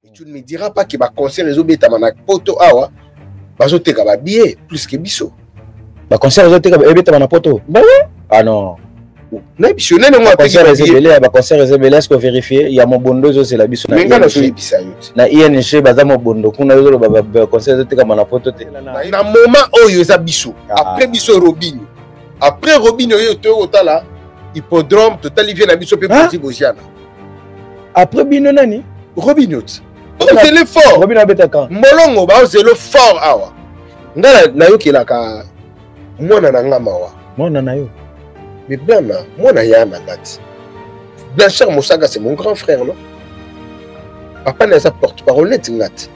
Mais tu ne me diras pas que ma concert les obéta manak poto awa bazote ka ba billet plus que biso. Ba concert les obéta ebeta manak poto. Bah oui. Ah non. Na biso nene moi concert les obéta ba concert les obéta est-ce que vérifier il y a mon bondo c'est la biso na. Menga na so ibisa yo. Na ING baza mo bondo kuna yo ba concert les obéta manak poto te. Na moment oyo eza biso. Après biso Robinho. Après Robinho yo to otala hippodrome total vient na biso pe petit Bosiana. Après Bino nani? Robinho. C'est le fort. Robinho abeta quand? Molongo ba c'est le fort awa. Ngala na yo kelaka mwana na ngama wa. Mwana na yo. Mais Blana, mwana ya na ngati. Blanchard Mosaga c'est mon grand frère non? Papa na sa porte-parole net ngati.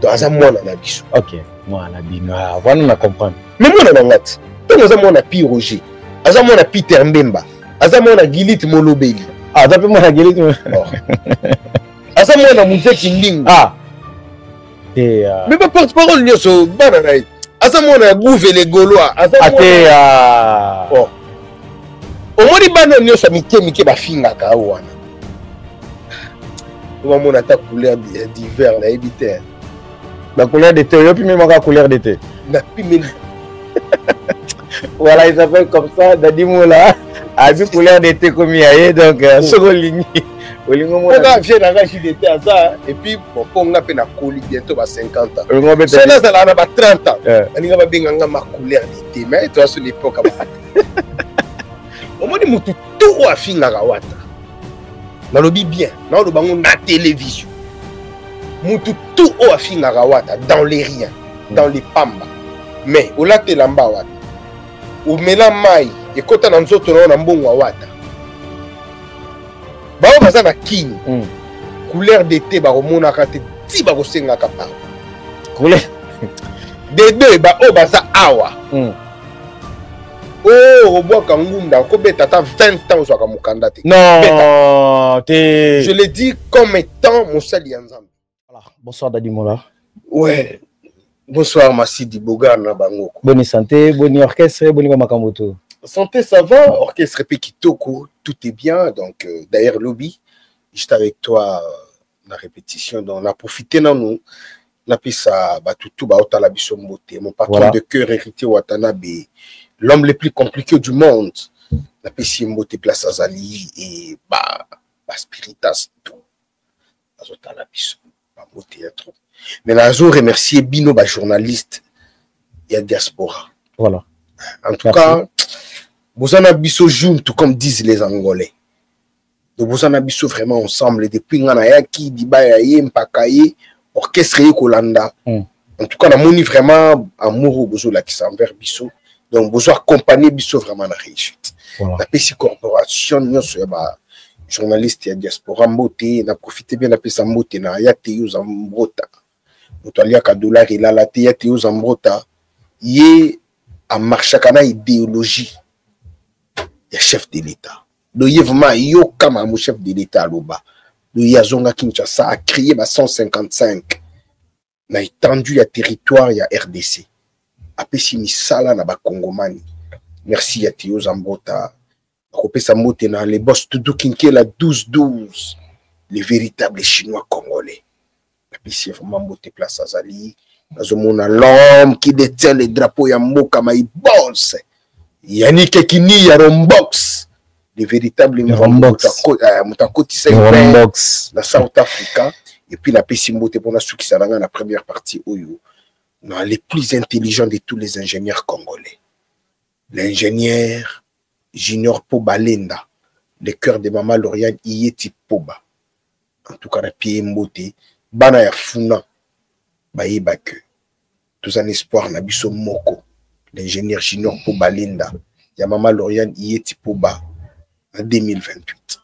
To aza mwana na biso. OK, mwana Bino. Voilà na comprendre. Mais mwana na ngati. To aza mwana Pi Roger. Aza mwana Peter Mbemba. Aza mwana Gilit Molobeli. Ah, t'as pu mwana Gilit. Asa mwana Muzeki Ndingo. Ah. Mais pas porte-parole nyoso bana na. Asa mwana Gouve les Gaulois. Asa mwana. Oh. Omoni bana nyoso mike ba finga ka wana. Comment mona ta couleur d'hiver na ebité. La couleur d'été, yo puis même la couleur d'été. Na pimeli. Voilà, il s'appelle comme ça, Dadi Moula. A vu couleur d'été comme il y a, donc, Sorolini. On a fait la rachide d'été à ça, et puis, on a fait la couleur bientôt à 50 ans. C'est là, ça a 30 ans. On a bien ma couleur d'été, mais toi, sur l'époque, on m'a dit que tout a fini à Rawata. On a bien, on a la télévision. Tout a fini à Rawata, dans les riens, dans les pamba. Mais, au lac de l'Ambawata. Ou mela mai et quand on a nzoto na mbongo wata ba o baza na kini couleur d'été ba romona ka te ti ba kosenga ka pa couleur de deux ba o baza awa oh obwaka ngunda ko beta ta 20 ans zo ka mukanda te non te je le dis comme étant mon sali nzambe. Voilà, bonsoir Dadi Moula. Ouais. Bonsoir Massidi Bogana Bangoko. Bonne santé, bonne orchestre, bonne Makamoto. Santé, ça va, orchestre Pekitoko, tout est bien. Donc, d'ailleurs, lobby, j'étais avec toi la répétition. Donc, on a profité dans nous. On a fait ça, mon patron de cœur, hérité Watanabe, l'homme le plus compliqué du monde. On a fait Simbote Place Azali et Spiritas, tout. Mais là, je remercie Bino, journaliste et diaspora. Voilà. En tout cas, vous en avez junto, comme disent les Angolais. Donc, vous en avez vraiment ensemble. Depuis Nganayaki, Dibayaye, Mpakaye, orchestre Kolanda. En tout cas, on a vraiment amoureux qui envers Bisso. Donc, vous accompagnez Bisso vraiment dans la réussite. La PCI Corporation, journaliste et diaspora, on a profité bien de la PCI Mbote, na Yateyo Zambrota. Moutalia Kadoula, il a la Yateyo Zambrota. Il a marché à idéologie. Il y a chef de l'État. Le Yevma, il y a un chef de l'État à l'Oba. Le Yazonga Kinshasa a créé 155. Il a étendu le territoire, il y a RDC. Après, si Misala n'a pas Congomani. Merci Yateyo Zambrota. Les boss Doudou Kinké, la 12-12. Les véritables Chinois congolais. C'est vraiment beauté place Azali. Nous avons l'homme qui détient les drapeaux Yamboka Maïbons. Yannick Kini Yarombox. Les véritables Rombox. La South Africa. Et puis la Pessimbote pour la la première partie. Les plus intelligents de tous les ingénieurs congolais. L'ingénieur Junior Pobalenda. Le cœur de Maman Lauriane Iyeti Poba. En tout cas, la pied mbote. Bana ya funa baïba que tous un espoir na biso moko l'ingénieur Junior Pobalinda ya Mama Lauriane Iyeti Poba en 2028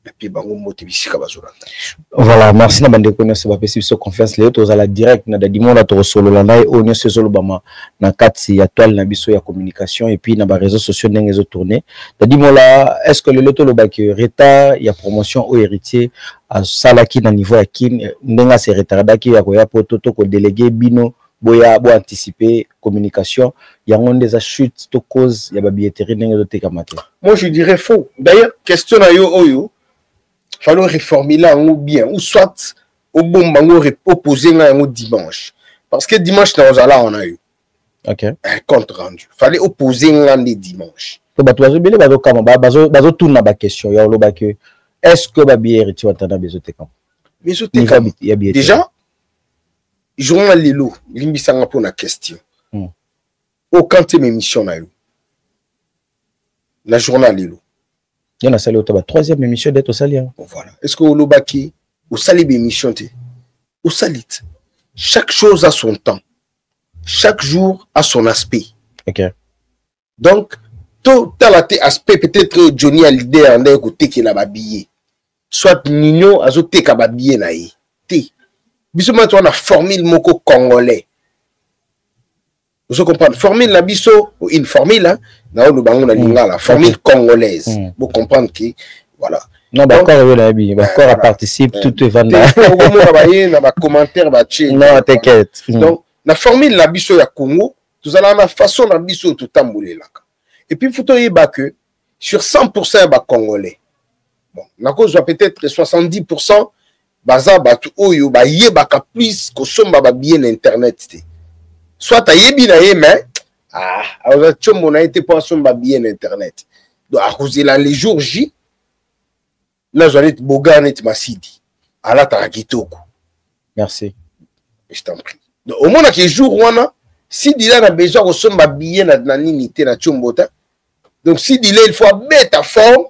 la pi bango mote bisika bazolanda. Voilà, merci na bande connaisse ba pesi biso confiance les autres la direct na Dadimo la to solo landa et onyo sezolo bama na kati ya toile na biso ya communication et puis na ba réseaux sociaux ndenge zo tourner Dadimo la est-ce que le loto lo ba que reta ya promotion au héritier à salaki na niveau ya kin ndenga se retardaki ya ko ya poto to ko délégué bino boya bo anticiper communication yango ndeza chute to cause ya ba billetterie ndenge zo tekamate. Moi je dirais faux. D'ailleurs question na yo oyo falloir réformer là ou bien ou soit au bon bango opposé un dimanche. Parce que dimanche, dans là, on a eu un compte rendu. Il fallait opposer un dimanche. Est-ce que déjà, journal Lilo, il me semble pour la question. Aucun de mes missions n'a eu. La journal Lilo. Il y a la troisième émission d'être au Salia. Voilà. Est-ce que au Baki, au Sali émission, au Salit, chaque chose a son temps. Chaque jour a son aspect. Donc, tout aspect, peut-être Johnny a l'idée en d'un côté qui l'a habillé. Soit Nino a zoté qui a habillé naï. Bisous, on a formule moko congolais. Vous comprenez? Formule la biso, une formule, hein? La formule congolaise. Vous comprenez que, voilà. Non, d'accord, participe, tout est vendu. Non, t'inquiète. Donc, la formule la biso ya Congo, tout allons la façon la biso tout tamboulé là. Et puis, il faut que sur 100% de Congolais, bon, la cause peut-être 70%, baza batu oyo ba yebaka plus ko somba ba bien internet te. Soit ta yebi na ye mais alors chombo na été pas somba bien internet. Donc à cause de les jours J là j'allais boga net masidi. Ala ta kitoko. Merci. Je t'en prie. Donc au moins que jour wana si dila na besoin ko somba bien na nini te na chombo ta. Donc si dila il faut mettre à forme.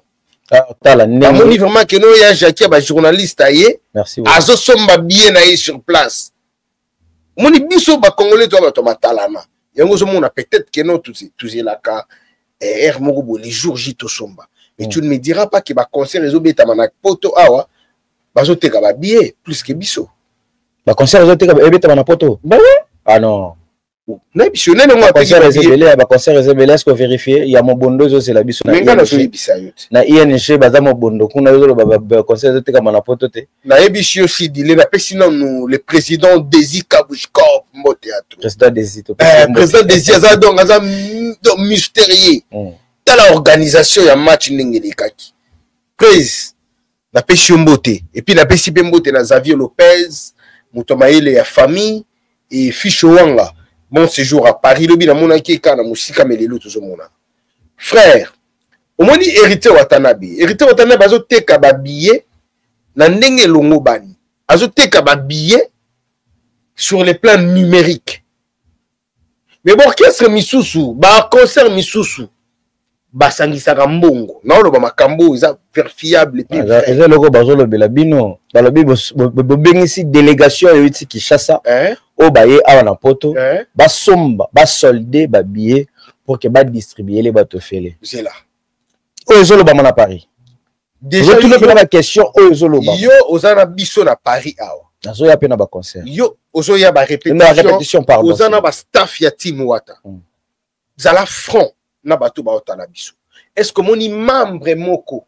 Mon livre vraiment que nous y a Jacques ba journaliste aye. Merci. Azo somba bien aye sur place. Mon biso ba congolais to ba talana. Yango zo mona peut-être que non tout la ka R moko les jours J to somba. Mais tu ne me diras pas que ba concert rezo beta manak poto awa bazo teka ba billet plus que biso. Ba concert rezo teka beta manak poto. Bah oui. Ah non. Na biso nene moi concert réservé ba concert réservé est-ce que vérifier il y a mon bondo c'est la biso na na ING baza mo bondo kuna yo ba concert teka manak poto te na ebisio si dile na pesina nous le président Desi Kabushkov Moteato président Desi président Desi aza donc aza mystérieux dans l'organisation ya match ndengelikaki prise na pesio mbote et puis na pesi mbote na Xavier Lopez mutomaile ya famille et Ficho Wanga. Mon séjour à Paris, le bina mona ki kana musika melelo tout mona. Frère, au moins hérité Watanabe. Hérité Watanabe azo teka ba billet na ndenge longo bani. Azo teka ba billet sur les plans numériques. Mais bon orchestre misusu, ba concert misusu. Ba sangisaka mbongo. Na lo ba makambo eza verifiable et puis eza loko bazo lo bela bino. Ba lo bi bo bengisi délégation yuti Kinshasa. O baye awa na poto ba somba ba solder ba billet pour que ba distribuer les bateaux félé. C'est là. O ezolo ba na Paris. Déjà tout le monde a question o ezolo ba. Yo ozana biso na Paris awa. Nazo ya pena ba concert. Yo ozo ya ba répétition pardon. Ozana ba staff ya team Wata. Zala front na bato ba otala biso. Est-ce que moni membre moko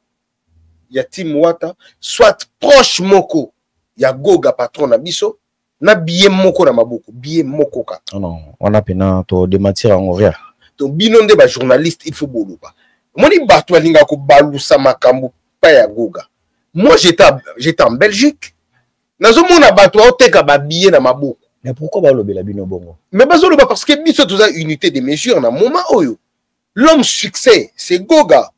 ya team Wata soit proche moko ya Goga patron na biso? Na billet moko na maboko billet moko ka non on a pena to démentir en rien to binonde ba journaliste il faut boluba moni bato alinga ko balusa makambo pa ya Goga. Moi j'étais en Belgique nazo mona bato oteka ba billet na maboko. Mais pourquoi ba lobela bino bongo? Mais bazo loba parce que biso toza unité de mesure na moment oyo l'homme succès c'est Goga,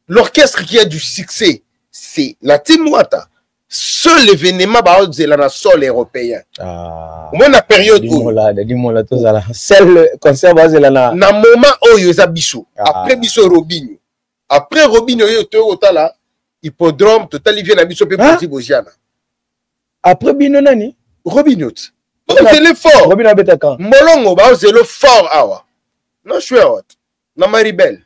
l'orchestre qui a du succès c'est la team Wata. Seul événement c'est la sol européen. Au moins la période où dis-moi tout ça là. Seul concert c'est là na moment où yo zabiso. Après biso Robinho. Après Robinho yo to là hippodrome total vient na biso pe petit Bojiana. Après Bino nani? Robinho. C'est le fort. Robinho beta quand? Molongo ba c'est le fort awa. Non chouette. Na Maribel.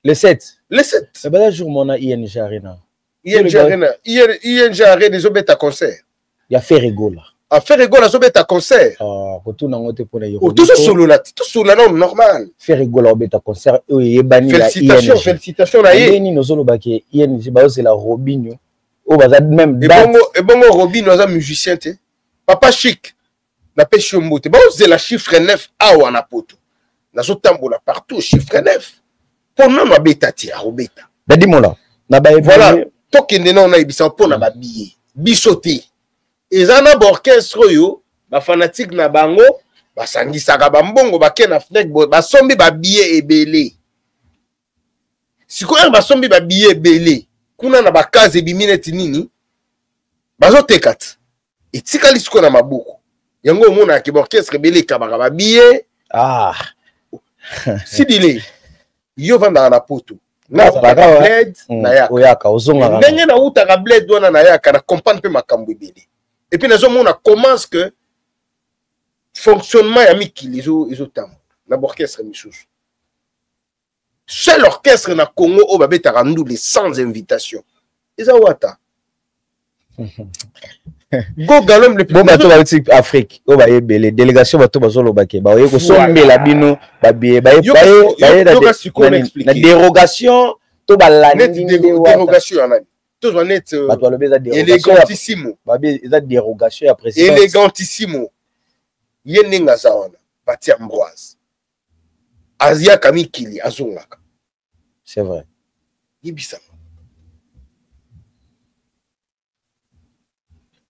Le 7. Le 7. C'est pas jour mon ING Arena. ING Arena zo beta concert. Ya Ferrego là. A Ferrego là zo beta concert. Ko tuna ngote pona yo. Tout solo là, tout solo là normal. Ferrego là beta concert o yebani la ING. Félicitations là ye. Ni nozolo ba ke ING ba c'est la Robinho. O ba même date. Et bon Robinho za musicien te. Papa Chic. Na pêche mbote. Ba c'est la chiffre 9 awa na poto. Na zo tambola partout chiffre 9. Pour non na beta ti a robeta. Dadi mola. Na ba voilà. Tokende na on a ibisa pour na ba billet. Bisoté. ezana orchestre yo ba fanatique na bango basangisaka bambongo bakena fnek basombi ba billet ebele sikoyo basombi ba billet ebele kuna na bakaze bimineti nini bazotekata etikali sikoyo na maboko yango omona ke orchestre ebele kabaka ba billet sidile yo vandaka na poto na bled na yaka ndenge na utaka bled wana na yaka na comprendre pe makambo ebele et puis nazomona commence que fonctionnement ya mikili ezotambola na orchestre misusu seul orchestre na Congo oyo babetaka ndule sans invitation eza wata Goga l'homme le plus bato bauti Afrique oyo bayebele délégation bato bazolobake baoye kosombela bino baye na dérogation to balandi dérogation anani to net bato balobi eza élégantissimo eza dérogation ya présidence élégantissimo ye ndenge aza wana bati Ambroise aziaka mikili azongaka c'est vrai yebisanga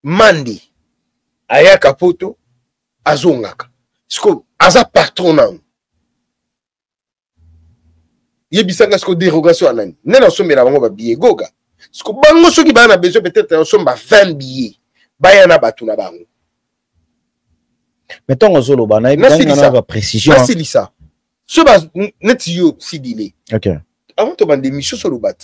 Mandi ayaka poto azongaka siko aza patron nango yebisanga siko dérogation anani nena osombela bango ba billet Goga siko bango soki bana besoin peut-être osomba 20 billets baya na bato na bango mettons ozoloba na ebanga na précision nasilisa so ba neti yo sidile OK avant to bande mission sur le bat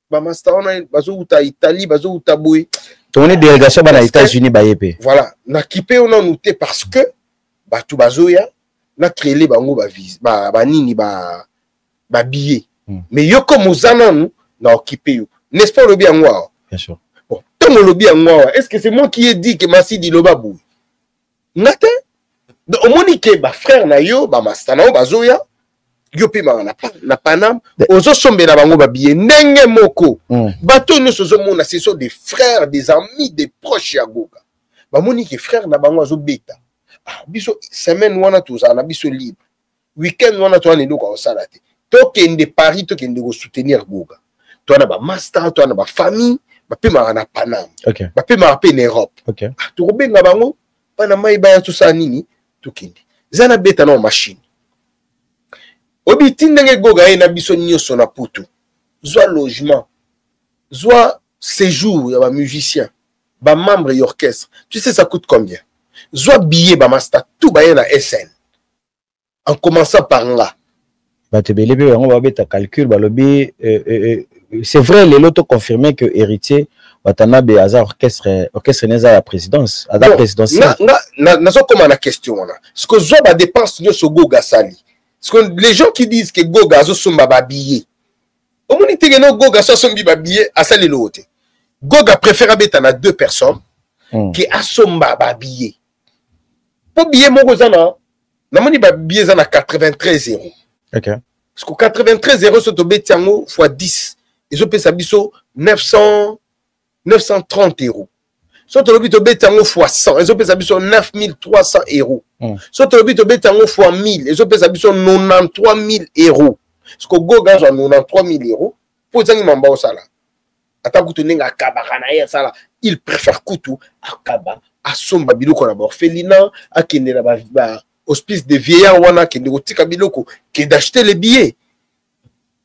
ba master on bazo uta Italie bazo uta boy on est délégation ba na États-Unis ba yepé voilà na kipé on a noté parce que bato bazoya na créer bango ba vise ba nini ba billet mais yo comme ozana nous na occupé yo n'est-ce pas le bien moi bien sûr bon tant le bien moi est-ce que c'est moi qui ai dit que Masidi Lobabu ngate au monique ba frère na yo ba master na bazoya yo pe na Paname ozo sombela bango ba billet ndenge moko bato nyonso zo mona ce sont des frères des amis des proches ya Goga ba monique frère na bango azo beta biso semaine wana toza na biso libre weekend wana to ane loko osala te to kende Paris to kende ko soutenir Goga to na ba master to na ba famille ba pe na Paname OK ba pe pe en Europe OK to ko benga bango pana mai ba to sa nini to kende zana beta na machine obi tindenge Goga na biso nyoso na putu zwa logement zwa séjour ya ba musicien ba membre d'orchestre tu sais ça coûte combien zwa billet ba master tout ba na SN en commençant par là ba te belebe on va beta calcul ba lobi c'est vrai les loto confirmé que héritier watana be azar orchestre neza la présidence à la présidentielle na so comme la question là ce que zwa ba dépense nyoso Goga sali. Parce que les gens qui disent que Goga zo somba ba billet. Au moins te no Goga so sombi ba billet à ça les lote. Goga préfère beta na deux personnes qui asomba ba billet. Pour billet moko zana na moni ba billet zana 93 €. OK. Parce que 93 € so to betiango fois 10 et zo pesa biso 930 €. So to lobi to betango fois 100 et zo pesa biso 9300 €. So to lobi to betango fois 1000 et zo pesa biso 93000 €. Ce que Goga zo 93000 € pour zangi mamba osala. Ata kutu ninga akabaka na ya sala, il préfère kutu akaba asomba biloko na orphelinat, akende na ba hospice de vieillards wana kende kotika biloko ke d'acheter les billets.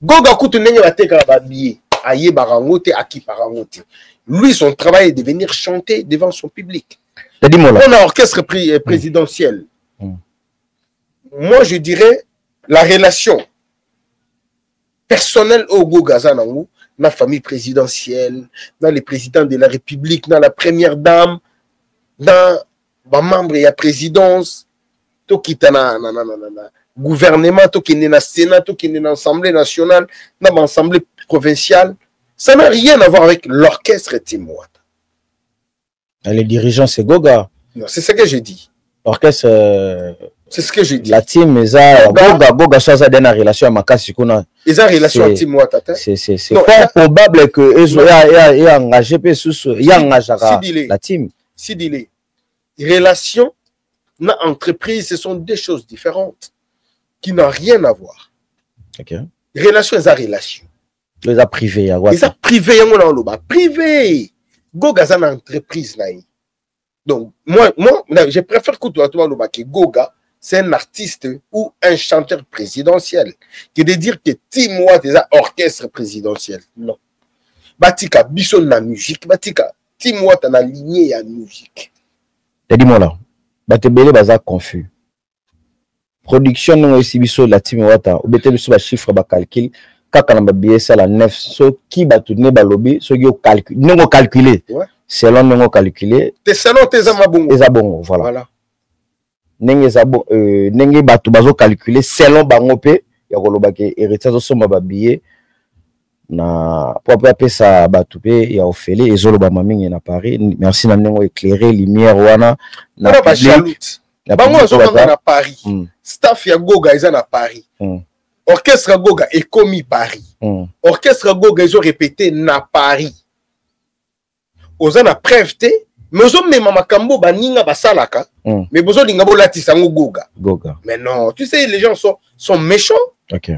Goga kutu ninga bateka ba billets, aye barango te akiparango te. Lui, son travail est de venir chanter devant son public. On a orchestre présidentiel. Moi, je dirais la relation personnelle au Goga Zanangou, dans la famille présidentielle, dans les présidents de la République, dans la première dame, dans les membres de la présidence, tout qui est dans le gouvernement, tout qui est dans le Sénat, tout qui est dans l'Assemblée nationale, dans l'Assemblée provinciale. Ça n'a rien à voir avec l'orchestre Timouata. Les dirigeants, c'est Goga. Non, c'est ce que j'ai dit. L'orchestre, c'est ce que j'ai dit. La team, Goga, ça a une relation avec Makasi. Ils ont une relation avec Timouata. C'est fort probable que ils aient engagé la team. Si dit relation, dans l'entreprise, ce sont deux choses différentes qui n'ont rien à voir. OK. Relation, c'est relation. Les a privés, les a privés, privé. Goga c'est une entreprise naïe. Donc moi je préfère que Goga c'est un artiste ou un chanteur présidentiel que de dire que Timoa c'est un orchestre présidentiel. Non. Batika biso na musique, batika Timoa t'as la lignée ya musique. T'as dit moi là. Batebele baza confus. Production non aussi biso la Timoa ta obete biso ba chiffre ba calcul kaka na ba billet ça la 9 so qui ba tourner ba lobby so yo calcul non calculer. Ouais. Selon non calculer. Te selon tes amabongo. Eza bongo voilà. Nenge zabo nenge batu bazo calculer selon bango pe ya koloba ke héritage osoma ba billet na papa pesa batu pe ya ofele ezoloba mamingi na Paris. Merci na nengo éclairer lumière wana na ba jaloute bango azokanga na Paris. Staff ya Goga eza na Paris. Orchestre Goga ekomi Paris. Orchestre Goga ezo répété na Paris. Oza na preuve te mais ozo mema makambo baninga basalaka mais bozo linga bolatisa ngo Goga. Mais non, tu sais les gens sont méchants. OK.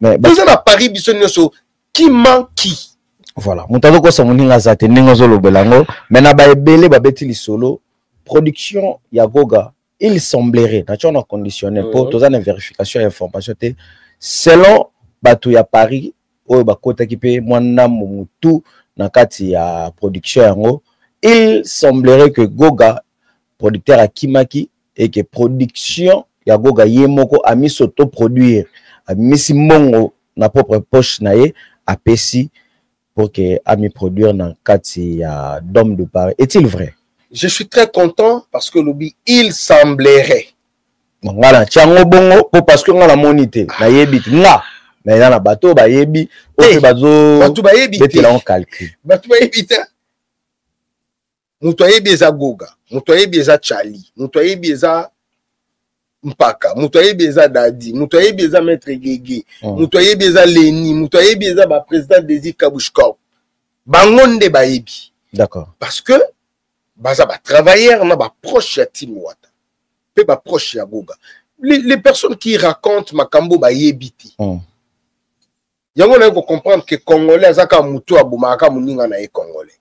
Mais oza na Paris biso nyoso qui ment qui. Voilà, mutado ko sa muninga zate ninga zo lobelango mais na ba ebele ba beti li solo production ya Goga il semblerait naturellement conditionnel pour toza na vérification et information te selon batu ya Paris oyo bakota ki pe mwana mutu na kati ya production yango. Il semblerait que Goga, producteur à Kimaki, et que production ya Goga Yemoko a mis s'auto-produire, a mis mongo na propre poche nae, a pesi pour que a mis produire dans kati ya Dôme de Paris. Est-il vrai? Je suis très content parce que lobby il semblerait. Voilà, tiango bongo parce que on a monité, na yebit nga, mais dans la bateau ba yebi, o bazo bateau ba yebi, beti la on calcul. Bateau ba yebi. Mutoye beza Goga, mutoye beza Charlie, mutoye beza Mpaka, mutoye beza Dadi, mutoye beza Maître Gege, mutoye beza Leni, mutoye beza ba président Désir Kabouchkov. Bangonde ba yebi. D'accord. Parce que baza ba travailleur na ba proche ya Timwata. Pe ba proche ya Goga. Les personnes qui racontent makambo ba yebiti. Yango na ko comprendre que Congolais azaka mutu abumaka muninga na Congolais.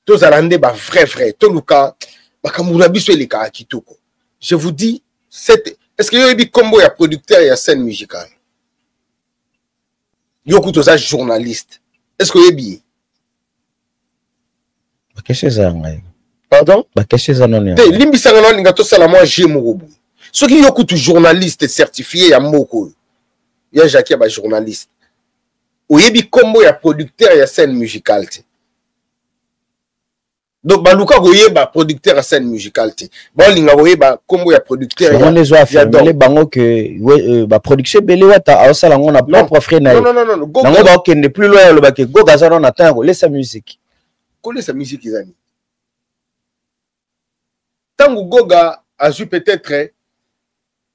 Tous alande ba vrai toluka bakamuna biso eleka akitoko. Je vous dis est-ce que yobi combo ya producteur ya scène musicale yoku toza journaliste est-ce que yobi ba question za ngai pardon ba question za non te limbisa ngana linga to sala moi jemurubu soki yoku tu journaliste certifié ya moko ya Jacques ba journaliste oyebi combo ya producteur ya scène musicale te. Donc baluka goyeba producteur à scène musicale te ba linga goyeba combo ya producteur ya les oa affirmer bango que ba production belé wata awsala ngona propre frère na non Goga ba okende plus loin lo ba ke Goga za na tango laisse musique izani tango Goga a eu peut-être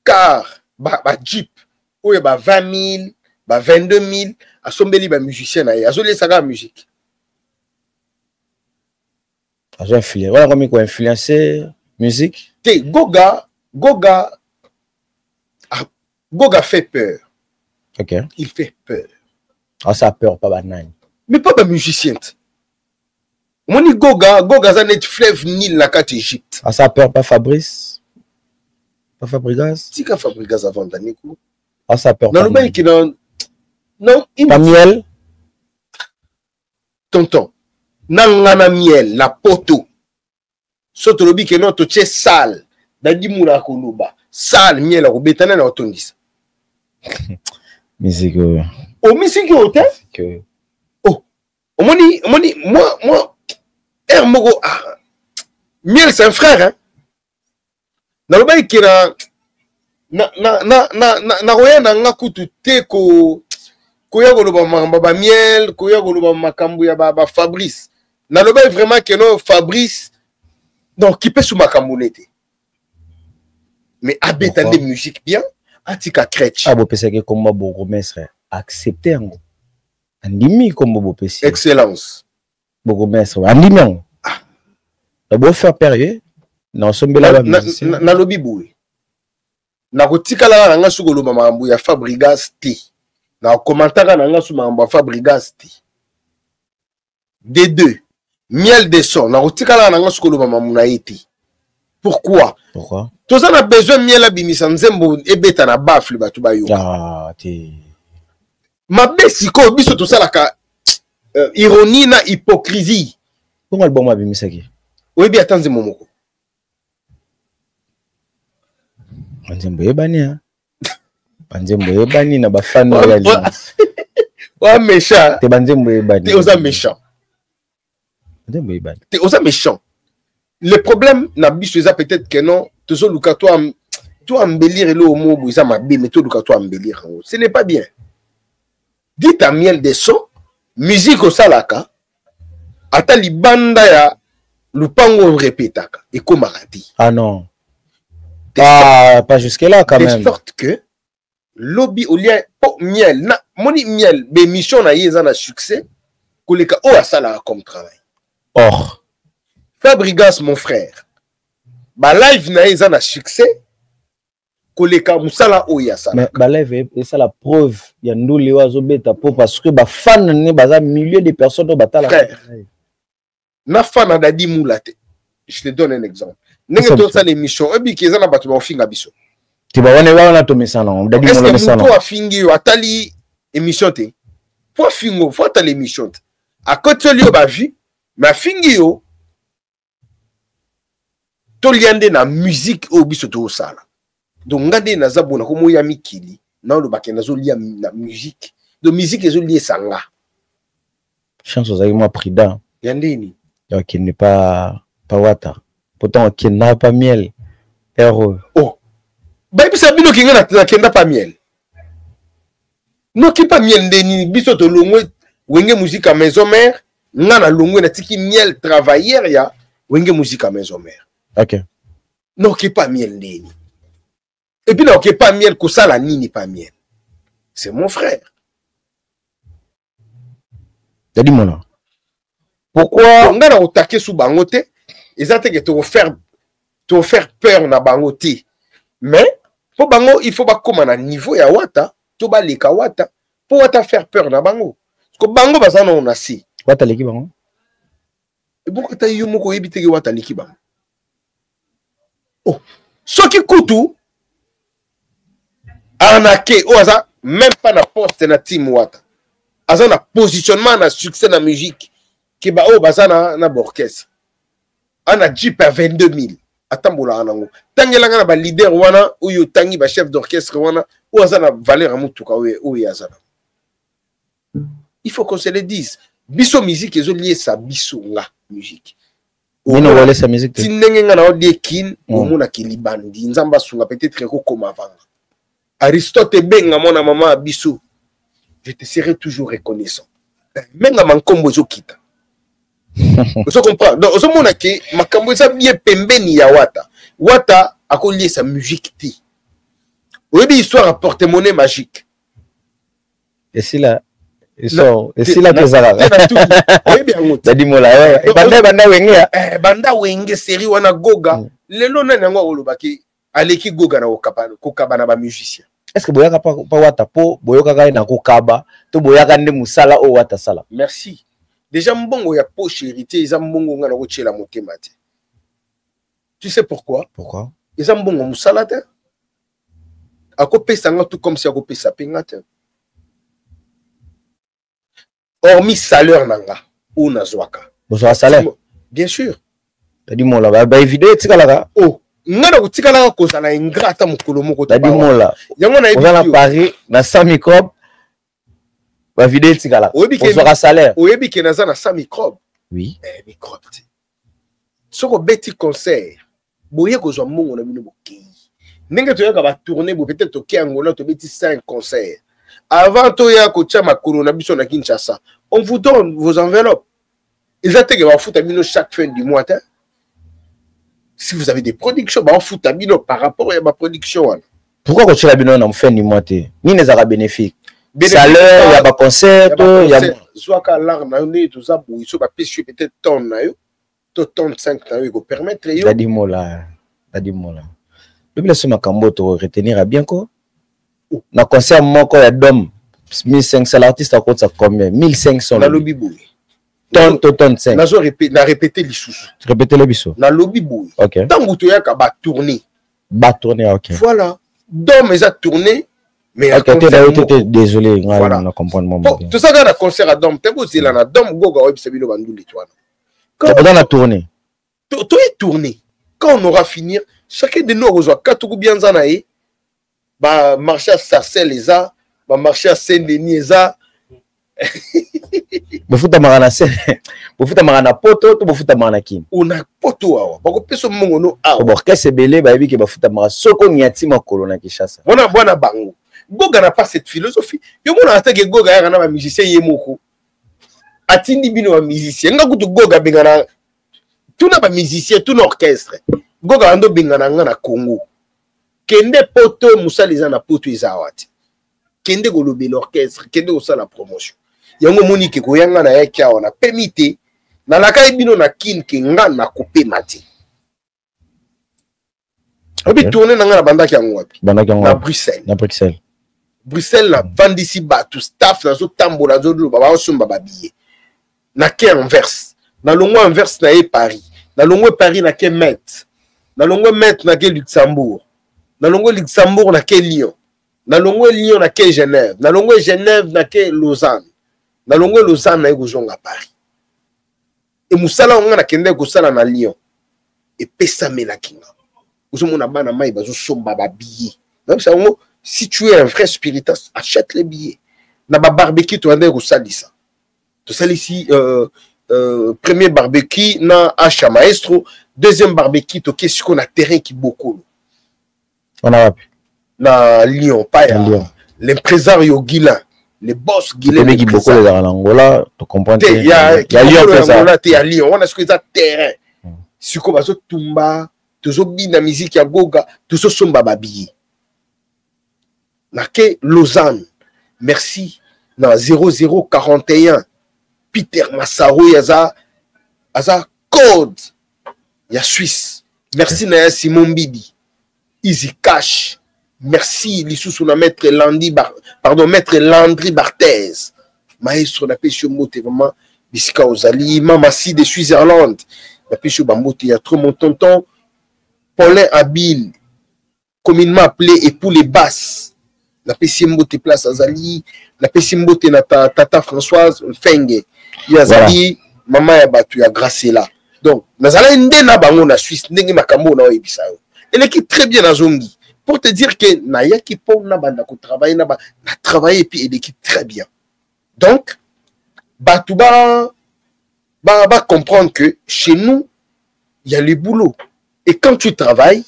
car ba jeep ou ba 20 000 ba 22 000 a sombeli ba musicien na ya zo laisse la musique. J'ai influencé. Voilà comment il a influencé musique. Goga fait peur. Ok. Il fait peur. Ah, ça a peur, pas banane. Mais pas de musicien. Mon Goga ça net fleuve Nil la carte Égypte. Ah, ça a peur, pas Fabrice. Pas Fabregas. Si ka Fabregas avant Danico. Ah, ça a peur. Non, le mec qui non. Non, pas miel. Tonton. Nangana miel la poto soto lobi ke non to tche sal dadi mura koloba sal miel ko betana na otondisa musique musique hotel que omoni moi moko miel c'est un frère hein na loba ikira na roya na ngakutu te ko ya koloba makambo ba miel ko ya koloba makambo ya ba Fabrice. Na loba vraiment que non Fabrice donc qui peut sous makambolete mais abetande musique bien atika crèche abo pesa ke comme beaucoup mestre accepter ngo andimi comme bo pesa excellence beaucoup mestre andimi la bo faire période na sombela ba musicien na lobi boui na kotikala nga sukolo makambo ya Fabregas T na commentaire na nga sou makambo ya Fabregas T D2 miel de son na kotikala na ngosukolo mamuna eti. Pourquoi? Pourquoi? Tous on a besoin miel abimisa nzembo ebeta na bafle batu ba yoka. Ah, ti. Mabe siko biso to salaka ironie na hypocrisie. Comment le bon abimisa ki? Oyebi atanze momoko. Nzembo yebani ha. Banzembo yebani na bafano ya alliance. Wa méchant. Te banzembo yebani. Te oza méchant. Banzembo yebani. Te oza méchant. Le problème na biso eza peut-être que non, tozo luka toi embellir le homo buza mabe mais to luka toi embellir. Ce n'est pas bien. Dites à miel de son, musique au salaka, ata libanda ya lupango répétaka et comme arati. Ah non. Ah, pas jusque là quand même. De sorte que lobby au lien po miel na moni miel be mission na yeza na succès koleka o asala comme travail. Or Fabrigas mon frère. Ba live na yeza na succès koleka musala o ya sala. mais ba live et ça la preuve ya nduli wazo beta po parce que ba fan ne baza milliers de personnes do batala. Na fan na di moulate. Je te donne un exemple. Nenge to sa l'émission ebi keza na batu ba finga biso. Tu vas voir na to mesana on dadi mo mesana. Est-ce que fingi yo atali émission te? Pour fingo, faut atali émission. À côté li yo ba vu, mais fingi yo to liande na musique o biso to sala. Donc ngade na zabona ko moya mikili, na lo bakenda zo lia na musique. De musique ezo lié sanga. Chance aux moi prudent. Yandeni. Donc il n'est pas wata. Pourtant qui n'a pas miel. Héros. Oh. Ba bisa bino kinga na kenda pa miel. No ki pa miel ndeni biso to longwe wenge musique à maison mère, ngana longwe na tiki miel travailleur ya wenge musique à maison mère. OK. Non ki pa miel ndeni. Et puis non ki pa miel ko sala nini pa miel. C'est mon frère. T'as dit mon. Pourquoi ngana otake sou bangote, ezate que te faire peur na bangote. Mais pour bango il faut pas comme na niveau ya wata, to ba leka wata, pour wata faire peur na bango. Parce que bango bazana on a si. Wata leki bango. Et pourquoi ta yo moko ebite ke wata leki bango. Oh, soki kutu arnaqué o aza même pas na poste na team wata. Aza na positionnement na succès na musique ki ba o bazana na orchestre. Ana Jeep à 22 000. Atambola anango. Tangelanga na ba leader wana ou tangi ba chef d'orchestre wana ou azana valeur amutuka ou yazana. Il faut qu'on se le dise. Biso musique ezo lié sa biso nga musique. Ni no wale sa musique. Tinenge nga na odie kin o mona kilibandi nzamba sunga peut-être ko koma vanga. Aristote benga mona mama biso. Je te serai toujours reconnaissant. Menga mankombo ezo kita. Vous comprenez? Donc, au moment que ma camboisa bien pembeni ya wata. Wata a collé sa musique ti. Vous avez histoire à porte-monnaie magique. Et si là, et si là que ça va. Oui bien ngoti. T'as dit moi là. Banda wenge ya. Banda wenge série wana goga. Lelo na nango olobaki aleki goga na kokaba na ba musicien. Est-ce que boyaka pa wata po boyoka ka na kokaba to boyaka nde musala o wata sala. Merci. Déjà mbongo ya poche hérité, ils ont mbongo ngana ko tchela motema te. Tu sais pourquoi? Pourquoi? Ils ont mbongo musala te. Ako pesa nga tout comme si ako pesa penga te. Hormis salaire nanga ou na zwaka. Bozo salaire. Bien sûr. T'as dit mon là ba vidéo tikalaka. Oh, ngana ko tikalaka ko sala ingrata mukolo moko ta. T'as dit mon là. Yango na on a Paris na 100 microbes. Va vider tigala. On sera salaire. Oyebi ke naza na 100 microbes. Oui. Microbes. Soko beti concert. Boye ko zo mbongo na bino bokei. Ndenge to yaka ba tourner bo peut-être to Angola to beti 5 concerts. Avant to ya ko tcha makolo na biso na Kinshasa. On vous donne vos enveloppes. Ils attendent va foutre bino chaque fin du mois. Si vous avez des productions, ba foutre bino par rapport à ma production. Pourquoi ko tcha bino na fin du mois te? Ni les ara bénéfique. Salaire, il y a pas concert, il y a soit l'art na né tout ça pour iso ba pêcher peut-être ton na yo, to ton 5 na yo ko permettre yo. Dadi mola. Le blessé makambo to retenir à bien quoi. Na concert moko ya dom 1500 l'artiste à côté ça combien 1500 na lobby boy. Tonne 5. Na répéter l'issoussou. Répétez le biso. Na lobby boy. Ok. Tant que tu as qu'à tourner. Tourner, ok. Voilà. Donc, mais à tourner. Mais ok, désolé, voilà. On comprend mon tout ça dans le concert à Dom, tu sais, là, Dom, Goga, Web, c'est le bandou, l'étoile. Quand on a tourné. Tu es tourné. Quand on aura fini, chacun de nous reçoit 4 ou bien zanaï, bah, marcher à Sarcelles, les a, bah, marcher à Saint-Denis, les a. Bofuta marana se. Bofuta marana poto, to bofuta marana kin. On a poto awa. Bako peso mongono awa. Orchestre belé, ba yebi ke bafuta marana soko nyati makolo na Kinshasa. Bona bango. Goga n'a pas cette philosophie. Yo mona atake Goga ya na ba musicien yemoko. Atindi bino ba musicien. Nga kutu Goga bengana. Tout na ba musicien, tout l'orchestre. Goga ando bengana nga na Congo. Kende poto musaliza na poto izawati. Kende golobe l'orchestre, kende osa la promotion. Yango monike ko yanga na yaki awa na permité na lakai bino na kin ke nga na couper mati. Obi tourner na nga na bandaki yango wapi? Bandaki yango na Bruxelles. Na Bruxelles. Bruxelles na vandisi batu staff na zo tambola zo lo baba osomba babiye. Na ke Anvers. Na longo Anvers na e Paris. Na longo Paris na ke Metz. Na longo Metz na ke Luxembourg. Na longo Luxembourg na ke Lyon. Na longo Lyon na ke Genève. Na longo Genève na ke Lausanne. Na longo Lausanne na e kozonga Paris. Et musala on na kende ko sala na Lyon. Et pesame na kinga. Ozomona bana mai bazo somba ba billet. Donc ça si tu es un vrai spiritus, achète les billets. Na ba barbecue to ande ko salisa. To salisi premier barbecue na Acha Maestro, deuxième barbecue to kesiko na terrain qui beaucoup. On a wapi? Na Lyon, pas à Lyon. L'impresario Guilain. Les boss Guilain. Les beaucoup les en Angola, tu comprends? Il y a Lyon, il y a Lyon. On a ce que ça terrain. Si comme ça tumba, toujours bien la musique ya goga, toujours somba babi. Na ke Lausanne. Merci. Na 0041. Peter Massaro yaza code. Ya Suisse. Merci na Simon Bidi. Easy Cash. Merci, l'issue na maître Landry Barthez. Maestro na pêche mote vraiment bisika ozali mama si de Switzerland. Na pêche bamote ya trop mon tonton Paulin Habile, communément appelé époux les basses. Na pêche mote place azali, na pêche mote na tata Françoise Fenge. Yazali maman ya batu ya Gracela. Donc nazala ndena bango na Suisse ndenge makambo na oyebisa yo. Elle est très bien à Zongi. Pour te dire que Naya qui pour na banda ko travailler na travailler et puis elle est très bien. Donc Batouba va comprendre que chez nous il y a le boulot et quand tu travailles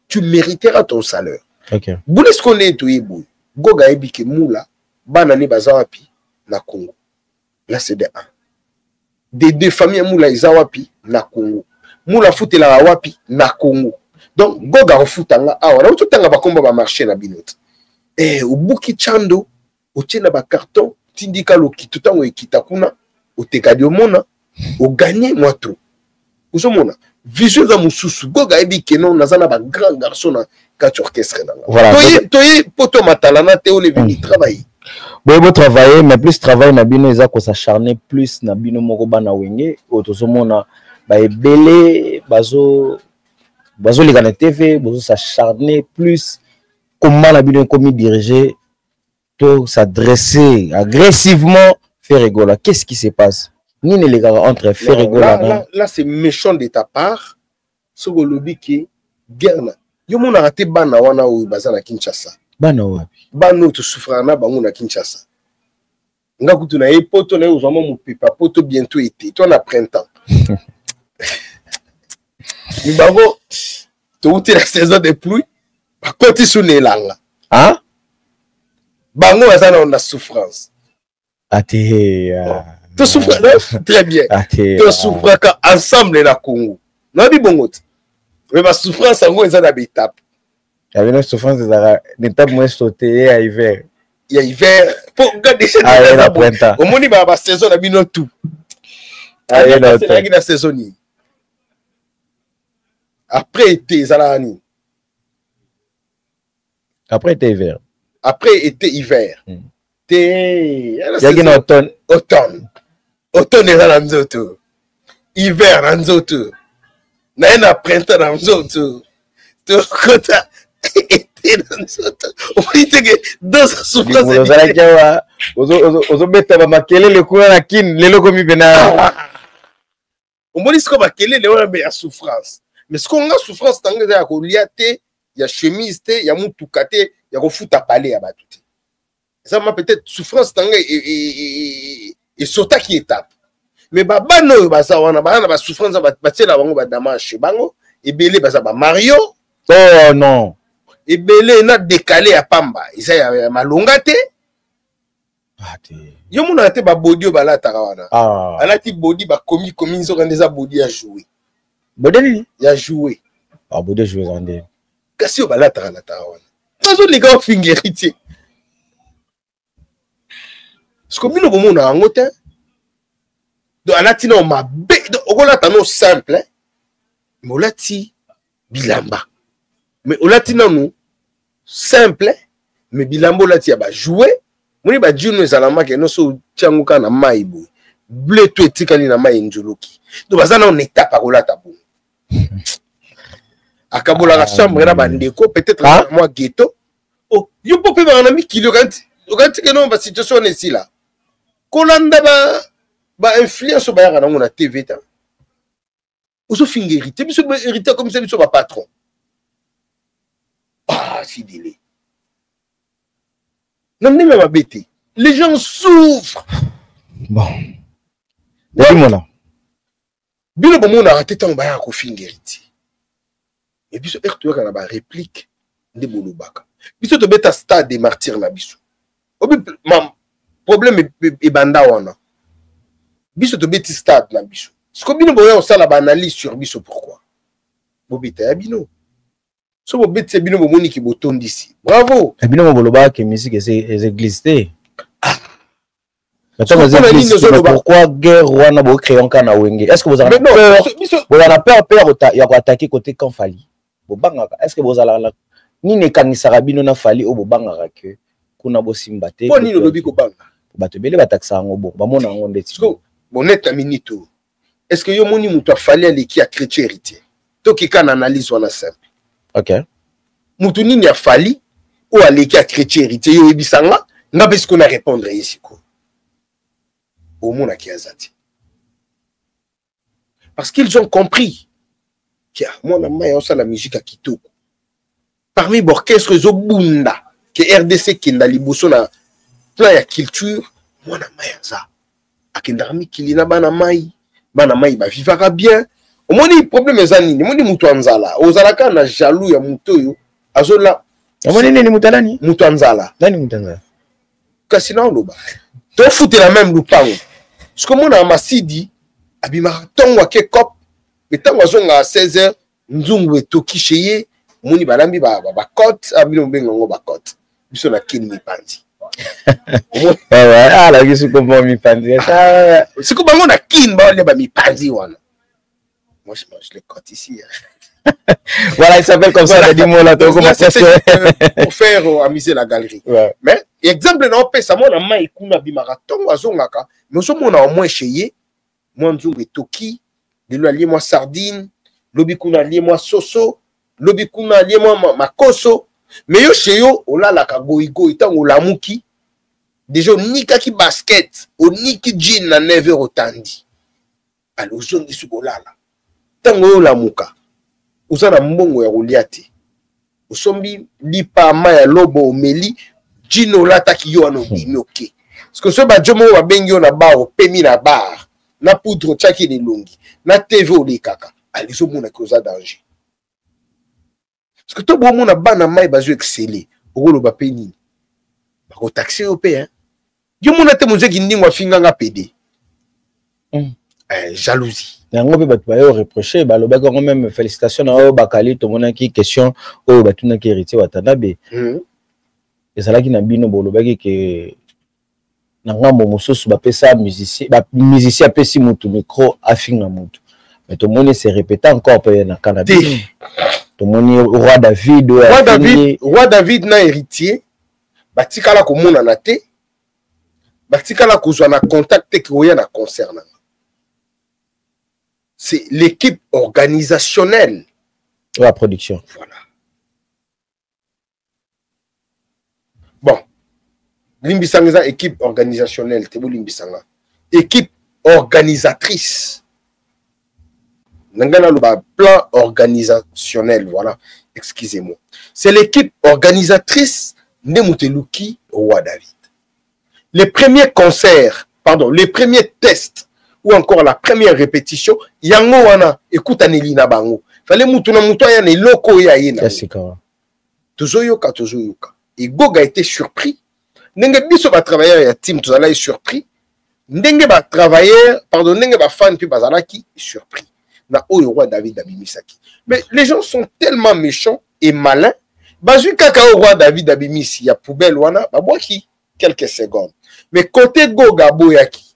tu mériteras ton salaire. OK. Boulot ce qu'on est tout yebou. Goga ebike moula bana ni bazawapi na Congo. Là c'est de 1. Des deux familles moula izawapi na Congo. Moula futela wapi na Congo. Donc, Goga refutanga awa na utanga bakomba ba marché na binot. Ubuki chando, otiena ba carton, tindika loki tutango ekita kuna, otekadi omona, o gagner moitro. Uzomona, vision za mususu, Goga ebi kenon nazana ba grand garçon na quatre orchestre na. Voilà. Toye poto matalana te on est venu travailler. Bon travailler mais plus travail na bino eza ko s'acharner plus na bino moko bana wenge, otozomona ba ebele bazo les gars de TV, ils s'acharner plus. Comment la bino comme diriger, tout s'adresser agressivement, faire rigoler. Qu'est-ce qui se passe? Ni les gars entre faire rigoler. Là, c'est méchant de ta part. Ce que le dit qui guerre. Yo mon arrêté bana wana ou bazana Kinshasa. Bana wapi? Bana tu souffrir na bango na Kinshasa. Nga kutu na poto na uzama mu pipa poto bientôt été. Toi na printemps. Mibango, tu as la saison de pluie, par contre, tu es là. Hein? Bango, ça a la souffrance. Tu souffres, très bien. Tu souffres ensemble na Congo. Non, dis bon, mais ma souffrance, en gros, c'est une étape. Il y avait une souffrance, une étape moins sautée à hiver. Il y a hiver, pour regarder chez nous. Au moins, il y a la saison, il y a tout. Il y a la saison. Après été Zalani. Après été hiver. Après été hiver. Il y a une automne. Automne. automne eza na nzoto, hiver na nzoto, naye na printemps na nzoto, tokota été na nzoto. Omoni teke dans sa souffrance ozalaki awa ozobeta bamakelele kuna na kini lelo komi pena omoni siko makelele wana me ya souffrance, mais siko nga souffrance tango eza ya kolia te, ya chemise te, ya mutuka te, ya kofuta pale ya bato te. Ça m'a peut-être souffrance tango esotaki étape, mais babana oyo baza wana bana ba souffrance batiela bango badamache bango ebele baza ba Mario. Oh non, ebele na décalé ya pamba eza ya malonga te. Yo mona te ba body balataka wana. Alati body ba komi nzoka ndeza body ya jouer. Body nini? Ya jouer. Body ya jouer zande. Kasi yo balataka na ta wana. Bazo les gars fingerité. Ce que bino bomona yango te. Donc alati na mabe, okolata no simple. Mais olati bilamba. Mais olati na no simple, mais bilamba olati ya ba jouer. Moni ba juno ezalama ke no so tianguka na mai boy. Bleu to etikali na mai njoloki. Donc bazana on étape à kolata bon. Akabola la chambre na bandeko peut-être moi ghetto. Oh, yo popé ba na mi kilo quand que non ba situation ici là. Kolanda ba influence ba ya na ngona TV ta. Oso fingerité biso ba hérité comme ça biso ba patron. Ah, si délai. Non, mais ma bête. Les gens souffrent. Bon. Dis-moi. Bilo bon on a raté tant ba ko fingerité. Et biso erto ka na ba réplique de bolobaka. Biso to beta stade des martyrs na biso. Obi mam problème e banda wana. Biso to beti stade na biso. Ce que bino boya on sala ba analyse sur biso pourquoi. Bobita ya bino. So bo beti bino bo moni ki boton d'ici. Bravo. Bino mo bolobaka que musique est église té. Pourquoi guerre wana bo créon kana wenge? Est-ce que vous avez peur? Vous avez peur ya ko attaquer côté quand fali. Bo bangaka. Est-ce que vous allez ni ne kanisaka bino na fali o bo bangaka que kuna bo simba te. Ko ni lobi ko banga. Bato bele batakisa ngo bo. Ba mona ngo ndeti. Bonnet minito. Est-ce que yo moni muto fali ali ki a chrétien héritier? To ki kana analyse wana simple. OK. Mutu nini a fali ou ali ki a chrétien héritier yo ebisanga nga parce qu'on a répondre ici ko. Au monde qui a zati. Parce qu'ils ont compris que moi la musique à Kitoko. Parmi l'orchestre Zobunda que RDC qui n'a liboso na plan ya culture, moi na mayaza. Akendarmi kilina bana mai ba vivara bien. Au moins le problème est nini, moi ni mutu anzala. Ozalaka na jaloux ya mutu yo azola. Au moins ni mutalani? Mutu anzala. Nani mutanzala? Kasina loba. To foutre la même lupango. Ce que mon amasidi abima tongo ke cop mais tango zonga à 16h nzungu etoki cheye moni balambi ba cote abino benga ngo ba cote biso na kin mi pandi. Ah la biso comment mi pandi ça c'est comme bango na kin ba le ba mi pandi wana. Moi je mange les cotes ici. Voilà, il s'appelle comme ça, dis-moi là, pour faire amuser la galerie. Ouais. Mais, exemple, non, ça m'a maï kuna bimaraton, azongaka, mais on a au moins cheyé, moi, nzungu toki, de l'allié moi sardine, lobi kuna lié moi soso, lobi kuna lié moi makoso, mais yo cheyo, on a la kagoigo, itan ou la mouki, déjà, on nika ki basket, on niki jean na 9h au tandi. Alors, on dit ce là. Tango la mouka. Usana mbongo ya Goliath. Usombi lipa maya lobo omeli jino lata kiyo ano binoke. Parce que ce badjomo wa bengyo na bar pemi na bar na poudre chaki ni longi na TV oli kaka. Alizo mona koza danger. Parce que to bo mona bana mai bazo exceller. Ogolo ba peni. Ba ko taxer au pe hein. Yo mona te muzeki ndingwa finga nga PD. Jalousie. Yango pe batu bayo reprocher baloba quand même félicitations na bakali to mona ki question o batuna ki héritier watana be. Ezala ki na bino boloba ki na ngambo mosusu ba pesa musicien apesi mutu micro afinga mutu. Mais to mona se répéter encore pe na cannabis. To mona roi David na héritier batikala ko mona na te. batikala kozwa na contact te koya na concert na. C'est l'équipe organisationnelle. La production. Voilà. Bon. Limbisanga équipe organisationnelle, Tebo Limbisanga. Équipe organisatrice. Nangana le plan organisationnel, voilà. Excusez-moi. C'est l'équipe organisatrice Nemuteluki Roi David. Les premiers concerts, pardon, les premiers tests ou encore la première répétition, yango wana écoute anelina bango. Fallait mutuna muto ya ne loko ya yena. Tozoyoka. Et Goga était surpris. Ndenge biso ba travailleur ya team tozala surpris. Ndenge ba travailleur, pardon, ndenge ba fan puis bazalaki surpris. Na oyo Roi David abimisaki. Mais les gens sont tellement méchants et malins. Bazui kaka Roi David abimisi ya poubelle wana babwaki quelques secondes. Mais côté Goga boyaki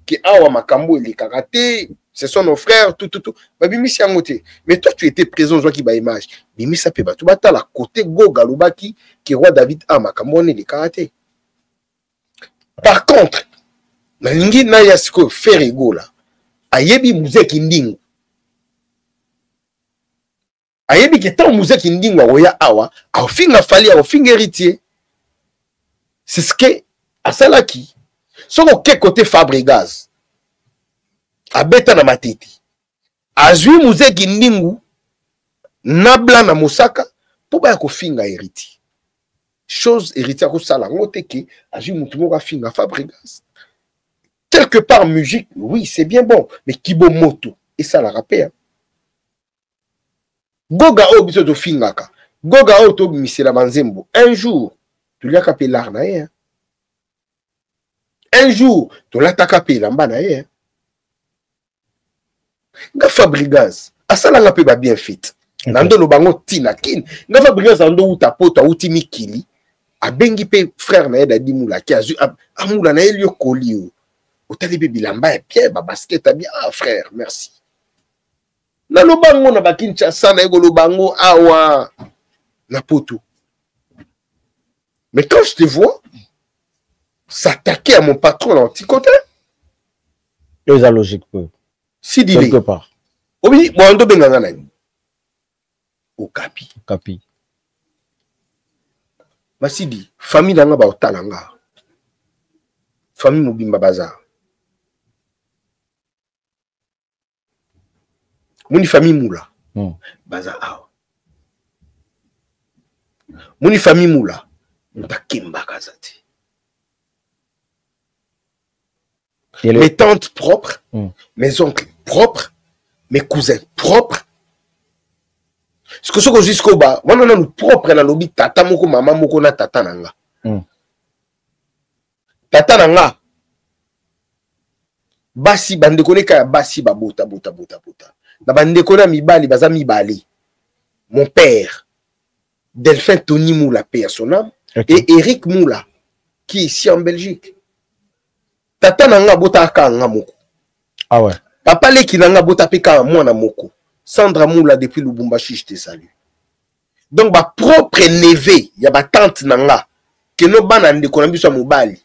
qui awa makambo il karaté, ce sont nos frères tout. Babimisi yangote. Mais toi tu étais présent qui ba image. Bimisa pe batu bata la côté Goga lobaki qui Roi David a makambo ne karaté. Par contre, na lingi na yasiko faire gola. Ayebi muzeki ndingu. Ayebi ki tant muzeki ndingu oya awa, au finga fali au finga héritier. C'est ce que asalaki. Soko ke côté Fabregas. Abeta na matiti. Azui muzeki ndingu nabla na Mosaka pour ba ko finga héritier. Chose héritier ko sala ngote ke azui mutu mo ka finga Fabregas. Quelque part musique, oui, c'est bien bon, mais Kibo Moto et ça la rappelle. Goga o biso to fingaka. Goga o to misela manzembo. Un jour, tu l'as capé l'arnaïe. Un jour, tu l'as capé l'ambanaïe. Nga Fabregas, asala nga pe ba bien fait. Nando lo bango tina kin. Nga Fabregas ando uta poto uti mikili. Abengi pe frère na eda dimula ki azu amula na elio kolio. Otalibi bilamba et Pierre ba basket bien ah frère merci. Na lo bango na bakinchasa na ego lo bango awa na poto. Mais quand je te vois s'attaquer à mon patron l'anticoté, c'est la logique peu. Si dit quelque part. Obi bon ndo benganga nani. Okapi. Masidi famille nanga ba otalanga. Famille Mobimba Bazar. Moni famille Moula. Baza awa. Moni famille Moula. Ntakimba kazati. Mes tantes propres, mes oncles propres, mes cousins propres. Ce que c'est jusqu'au bas, on a nous propre na lobi tata moko mama moko na tata nanga. Tata nanga. Basi bandekone ka basi babota bota. Na bandekona mibali baza mibali. Mon père Delphin Tony Moula paix à son âme et Eric Moula qui est ici en Belgique. Tata nanga bota ka nga moko. Ah ouais. Papa leki nanga bota pe ka mwana moko. Sandra Moula depuis Lubumbashi je te salue. Donc ba propre neveu ya ba tante nanga que no bana ndekona biso mobali.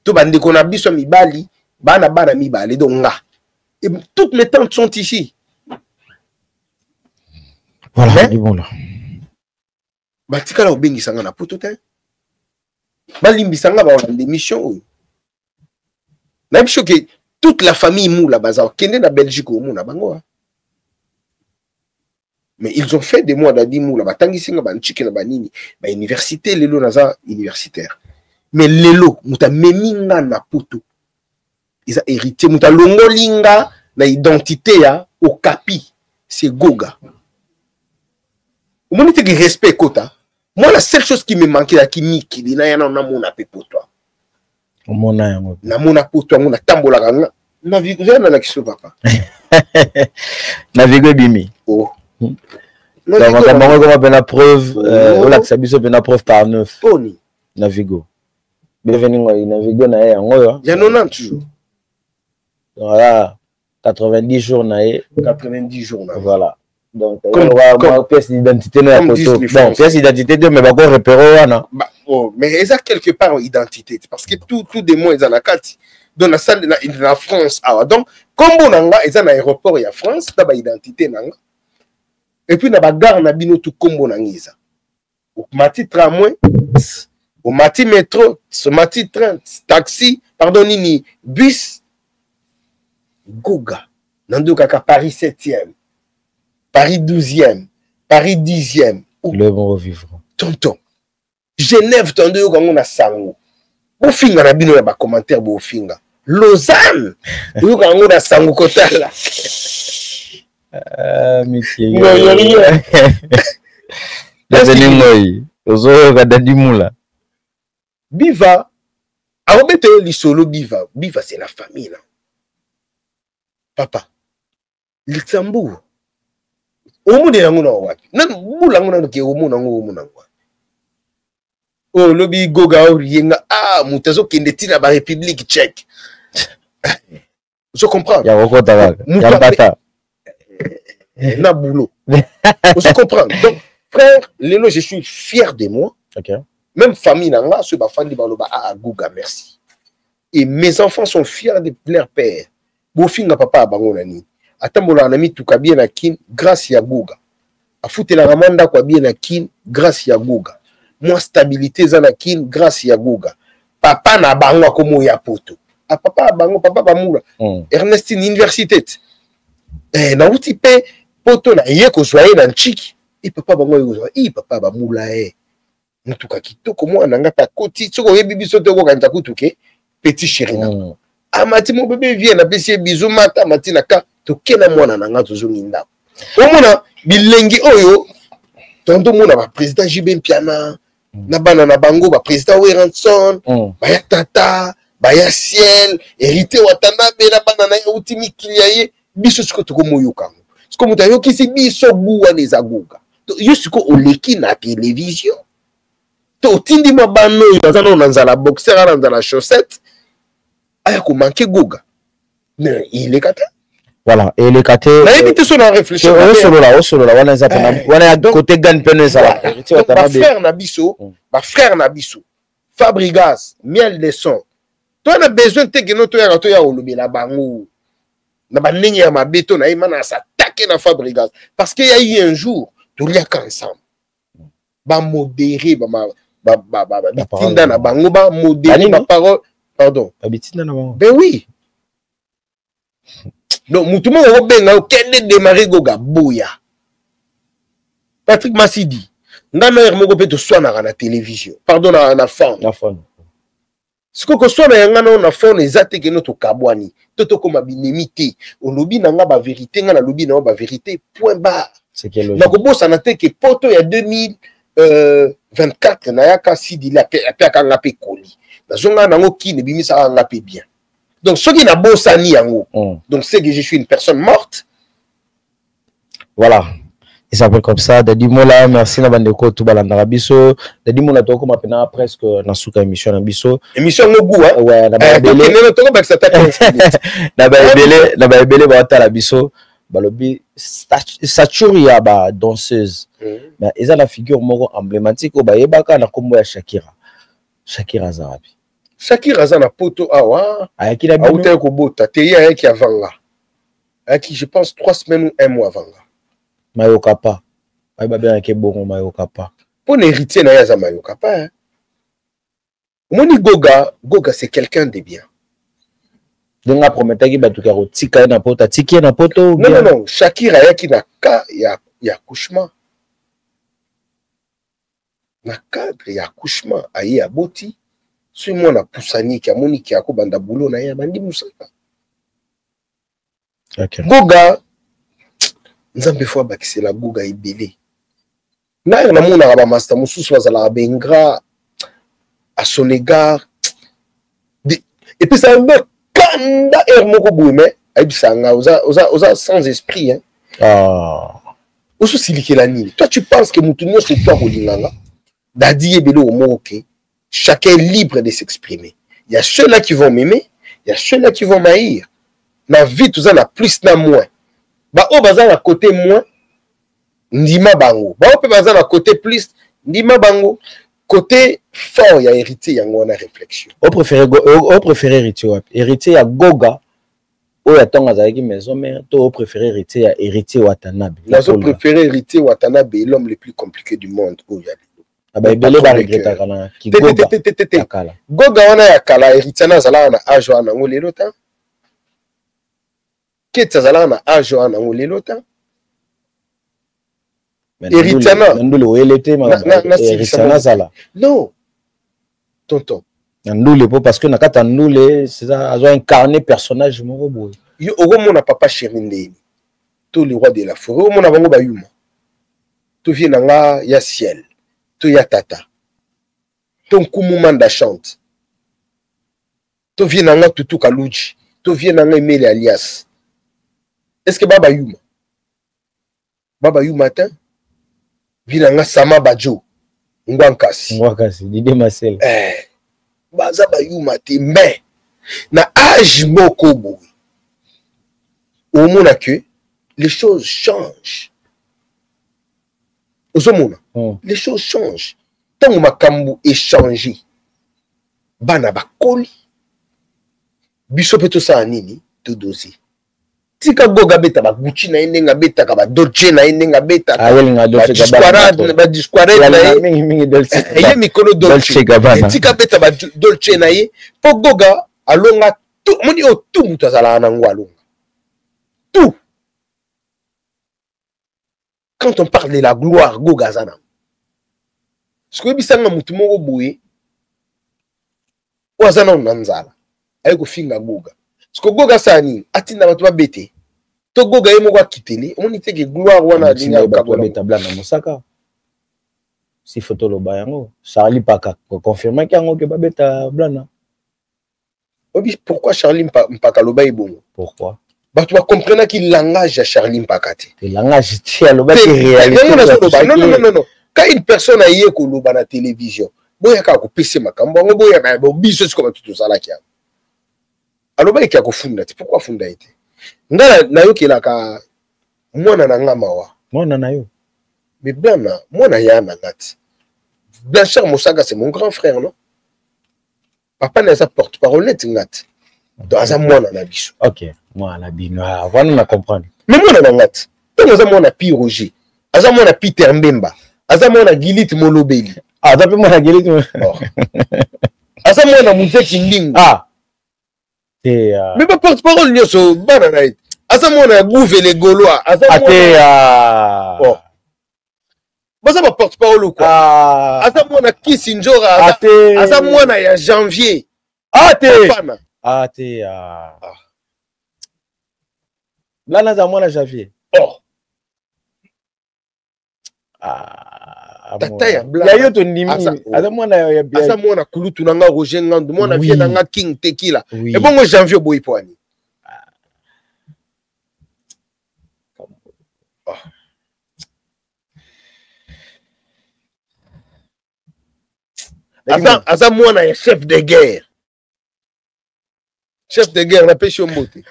To bandekona biso mibali bana mibali donc nga. Et toutes mes tantes sont ici. Voilà, du bon là. Batika la obengi sanga na poto te. Balimbi sanga ba on des missions. Na biso que toute la famille Moula baza kende na Belgique au mona bango. Mais ils ont fait des mois d'adi Moula batangi singa ba nchike na banini ba université lelo naza universitaire. Mais lelo muta meminga na poto. Ils ont hérité muta longolinga na identité ya Okapi. C'est Goga. Au moins, tu respect Kota. Moi, la seule chose qui me manquait, c'est qu'il y a un mon appel pour toi. Mon pour toi, mon tambola. Navigue, viens dans la question, papa. Navigue bimi. Oh. Donc, on a la preuve, on a la preuve par 9. Navigo. Bienvenue, Navigo, na ya. Il y a 90 toujours. Voilà. 90 jours, 90 jours. Voilà. Donc, comme pièce d'identité, comme disent les bon, Français. pièce d'identité, mais d'accord, repérer, Bah, oh, mais ils ont quelque part une identité. Parce que tout des mots, ils ont la carte. Dans la salle de la France. Ah, donc, comme on a un aéroport, il y a France, il y a une identité. Et puis, il y a une gare, il y a tout comme on a au mati tramway, au mati métro, au mati train, taxi, pardon, ni bus, Goga. Nando kaka Paris 7e, Paris 12e, Paris 10e. Le bon revivre. Tonton. Genève, tonton, yo kango na sango. Bo finga na bino ya ba commentaire bo finga. Lausanne, yo kango na sango kotala. Mitie. Biva. Arobete li solo Biva. Biva c'est la famille là. Papa. Luxembourg. Omu de nango na wapi. Nan bulango na ke omu nango wapi. Oh lobi goga orienga mutazo kende tina ba République tchèque. Je comprends. Ya okota ya bata. Na boulot. Je comprends. Donc frère, Lélo, je suis fier de moi. OK. Même famille nanga ce ba fandi baloba goga merci. Et mes enfants sont fiers de leur père. Bofinga papa bango nani. Atambola na mi tuka bien na kin grâce ya goga. Afutela ramanda kwa bien na kin grâce ya goga. Moi stabilité za na kin grâce ya goga. Papa na bango komo ya poto. Papa bango papa bamula. Ernestine université. Na uti pe poto na ye ko soye na nchiki. Papa bango yo papa bamula mutuka kitoko mwana ngata koti soko yebi biso te ko kanta kutuke petit chéri na. Amati mo bébé vient na pesi bisou mata mati na ka to kena mwana na nga tozongi ndako. Omona bilengi oyo tondo mona ba président JB Mpiana na bana na bango ba président Weranson ba ya tata ba ya ciel hérité watanda be na bana na utimi kiliaye biso siko toko moyoka. Siko mutayo kisi biso buwa neza goga. To yusiko oleki na télévision. To tindi mabano yazana na nzala boxer na nzala chaussette. Aya ko manquer goga. Mais il est kata. Voilà, et le kate na évité son à réfléchir. Au solo là, wana za pana. Wana côté gan peine ça. Ba frère na biso. Fabrigas, miel de son. Toi na besoin te que notre ya olobi la bango. Na ba ndenge ya mabeto na imana s'attaquer na Fabrigas parce qu'il y a eu un jour tout liak ensemble. Ba modérer ba tinda na bango ba modérer ba parole. Pardon. Habitina na bango. Ben oui. Donc, Moutouma Robenga, quel démarrer Goga Boya. Patrick Massidi, Nana Hermogo peut soit dans la télévision. Pardon, na fond. Na fond. Ce que soit dans la fond, les attaques que notre Kabouani, toto comme abinemité, on lobby n'a pas vérité, n'a lobby n'a pas vérité, point barre. C'est quel logique. Donc, au bout, ça n'a été que poto il y a 2024, n'a pas Sidi la paix à ngapé coli. Dans son nango qui ne bimi ça ngapé bien. Donc, ce qui n'a pas sani yango. Donc, c'est que je suis une personne morte. Voilà. Il s'appelle comme ça. Dadi Mola, merci na bandeko tout balanda biso. Dadi Mola to comme appena presque na suka émission na biso. Émission no goût hein. Ouais, na ba belé. Na ba belé ba ta la biso. Balobi stature ya ba danseuse. Mais ils ont la figure moko emblématique au ba yebaka na kombo ya Shakira. Shakira Zarabi. Shakira Zana poto awa. Ayaki la bino. Aouta ko bota te ya qui avant là. Ayaki je pense 3 semaines ou 1 mois avant là. Mayoka pa. Ay ba bien ke bongo Mayoka pa. Pour héritier na ya za Mayoka pa. Hein. Moni Goga c'est quelqu'un de bien. Denga prometaki batuka ko tika na poto, tiki na poto. Non, Shakira ayaki na ka ya accouchement. Na cadre ya accouchement ayi aboti. Si moi na poussani qui a moni qui a ko banda boulot na ya bandi musaka. OK. Goga nzambe fois bakisi la Goga ibele. Na mona ba master mususu bazala bengra à son égard. Et puis ça me kanda moko boumé aibisanga oza sans esprit hein. Oso silikela nini. Toi tu penses que mutunyo c'est toi kolinganga. Dadi ebele au mot OK. Chacun est libre de s'exprimer. Il y a ceux-là qui vont m'aimer, il y a ceux-là qui vont m'haïr. La vie, tout ça, la plus, na moins. Bah, oh, bazar, à côté, moins, ndima bango ba pe baza na côté plus ndima bango côté fort ya héritier yango na réflexion au préféré héritier wapi héritier ya Goga oyo atonga azalaki maison mère to au préféré héritier ya héritier Watanabe nazo préféré héritier Watanabe l'homme le plus compliqué du monde oyo aba ebele ba regreta kana ki Goga yakala Goga wana yakala héritier na zala na âge wana ngo lelo ta Ketsa zala na âge wana ngo lelo ta Héritiana Nandule oelete ma Héritiana zala non tonton Nandule parce que nakata Nandule c'est ça a incarné personnage moko boy yo okomona papa Chérindeni to le roi de la forêt omona bango bayuma to vie nanga ya ciel to ya tata to Nkumu Manda chante to vie nanga Tutu Kaluchi to vie nanga Emile Alias est-ce que baba yuma matin Vinanga Sama Badjo Ngwankasi Dide Marcel baza bayuma te mais na âge moko boy au mona que les choses changent ozomona les choses changent tango makambo échanger bana bakoli biso pe to sa nini to dossier tika Goga beta ba Gucci na yenga beta ka ba Dolce na yenga beta ayelinga Dolce ba disquarade na mingi Dolce ye mikolo Dolce tika beta ba Dolce na ye po Goga alonga tout moni o tout mutu azala na ngo alonga tout quand on parle de la gloire Goga zana ce que bisanga mutu moko boye o azana onanzala ayeko finga Goga ce que Goga sani atinda bato babete to Goga ye moko akiteli omoni teke gloire wana dinga bato babeta blana mosaka si photo lo bayango Charlie Paka confirmer yango ke babeta blana obi pourquoi Charlie Mpaka lo baye bongo pourquoi bato ba comprendre qu'il langage à Charlie Mpaka te le langage tia lo ba ki réalité non quand une personne a yé ko lo ba na télévision boya ka ko pese makambo ngo boya ka bo biso siko ba tutu sala kia aloba iki akofunda ti pourquoi funda ite ngala nayokela ka mwana na ngama wa mwana na yo mais blana mwana ya na ngati Blanchard Mosaga c'est mon grand frère non papa na sa porte-parole net ngati donc aza mwana na biso OK mwana bino avant na comprendre mais mwana na ngati donc aza mwana Pi Roger aza mwana Peter Mbemba aza mwana Gilit Molobeli aza pe mwana Gilit aza mwana Muzeki Ndingu mais pas porte-parole nyoso bana na ite asa mona Gouve les Gaulois asa mona bon basa ba porte-parole ou quoi asa mona Kisinjora asa mona ya Janvier Blana za mwana Janvier tata ya Blana ya yo to ndimi asa mwana ya bien asa mwana Kulutu nanga Roger Ngandu mwana vie nanga King Tekila et bongo Janvier boy poani asa mwana ya chef de guerre na pêche mbote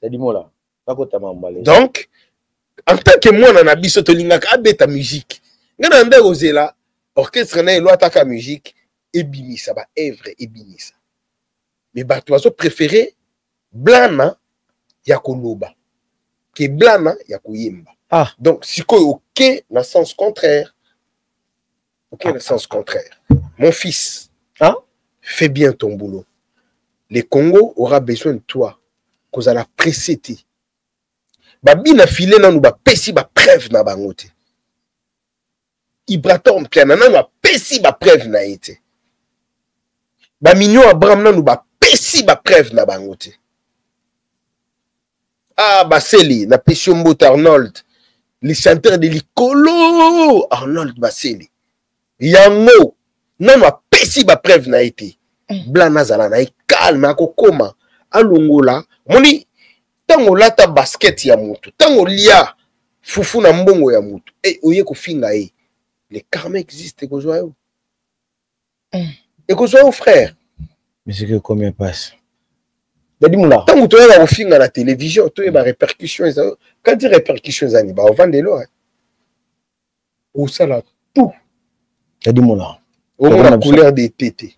Dadimola bakota mambale donc en tant que mwana na biso tolingaka abeta musique ngana nde ozela orchestre na elo ataka musique ebimisa ba œuvre ebimisa mais bato bazo préférer blana ya koloba ke blana ya koyemba donc sikoyo ok na sens contraire sens contraire mon fils fais bien ton boulot le Congo aura besoin de toi kozala pressé te babina filé nanu ba pesi ba preuve na bango te Ibraton piana nanu ba pesi ba preuve na ete ba Mignon Abraham nanu ba pesi ba preuve na bango te Baseli na pesi Mbote Arnold le chanteur de Likolo Arnold Baseli yango nanu ba pesi ba preuve na ete blana zala na calme akokoma alongola moni tango lata basket ya mutu tango lia fufu na mbongo ya mutu oye kofinga le karma existe ekozwa yo ekozwa yo frère mais c'est que combien passe Dadi Moula. Tant que tu as au à la télévision, tu as des répercussions. Quand tu as des répercussions, tu vas vendre de l'eau. Ou ça là, tout. Dadi Moula. Au moins la couleur des tétés.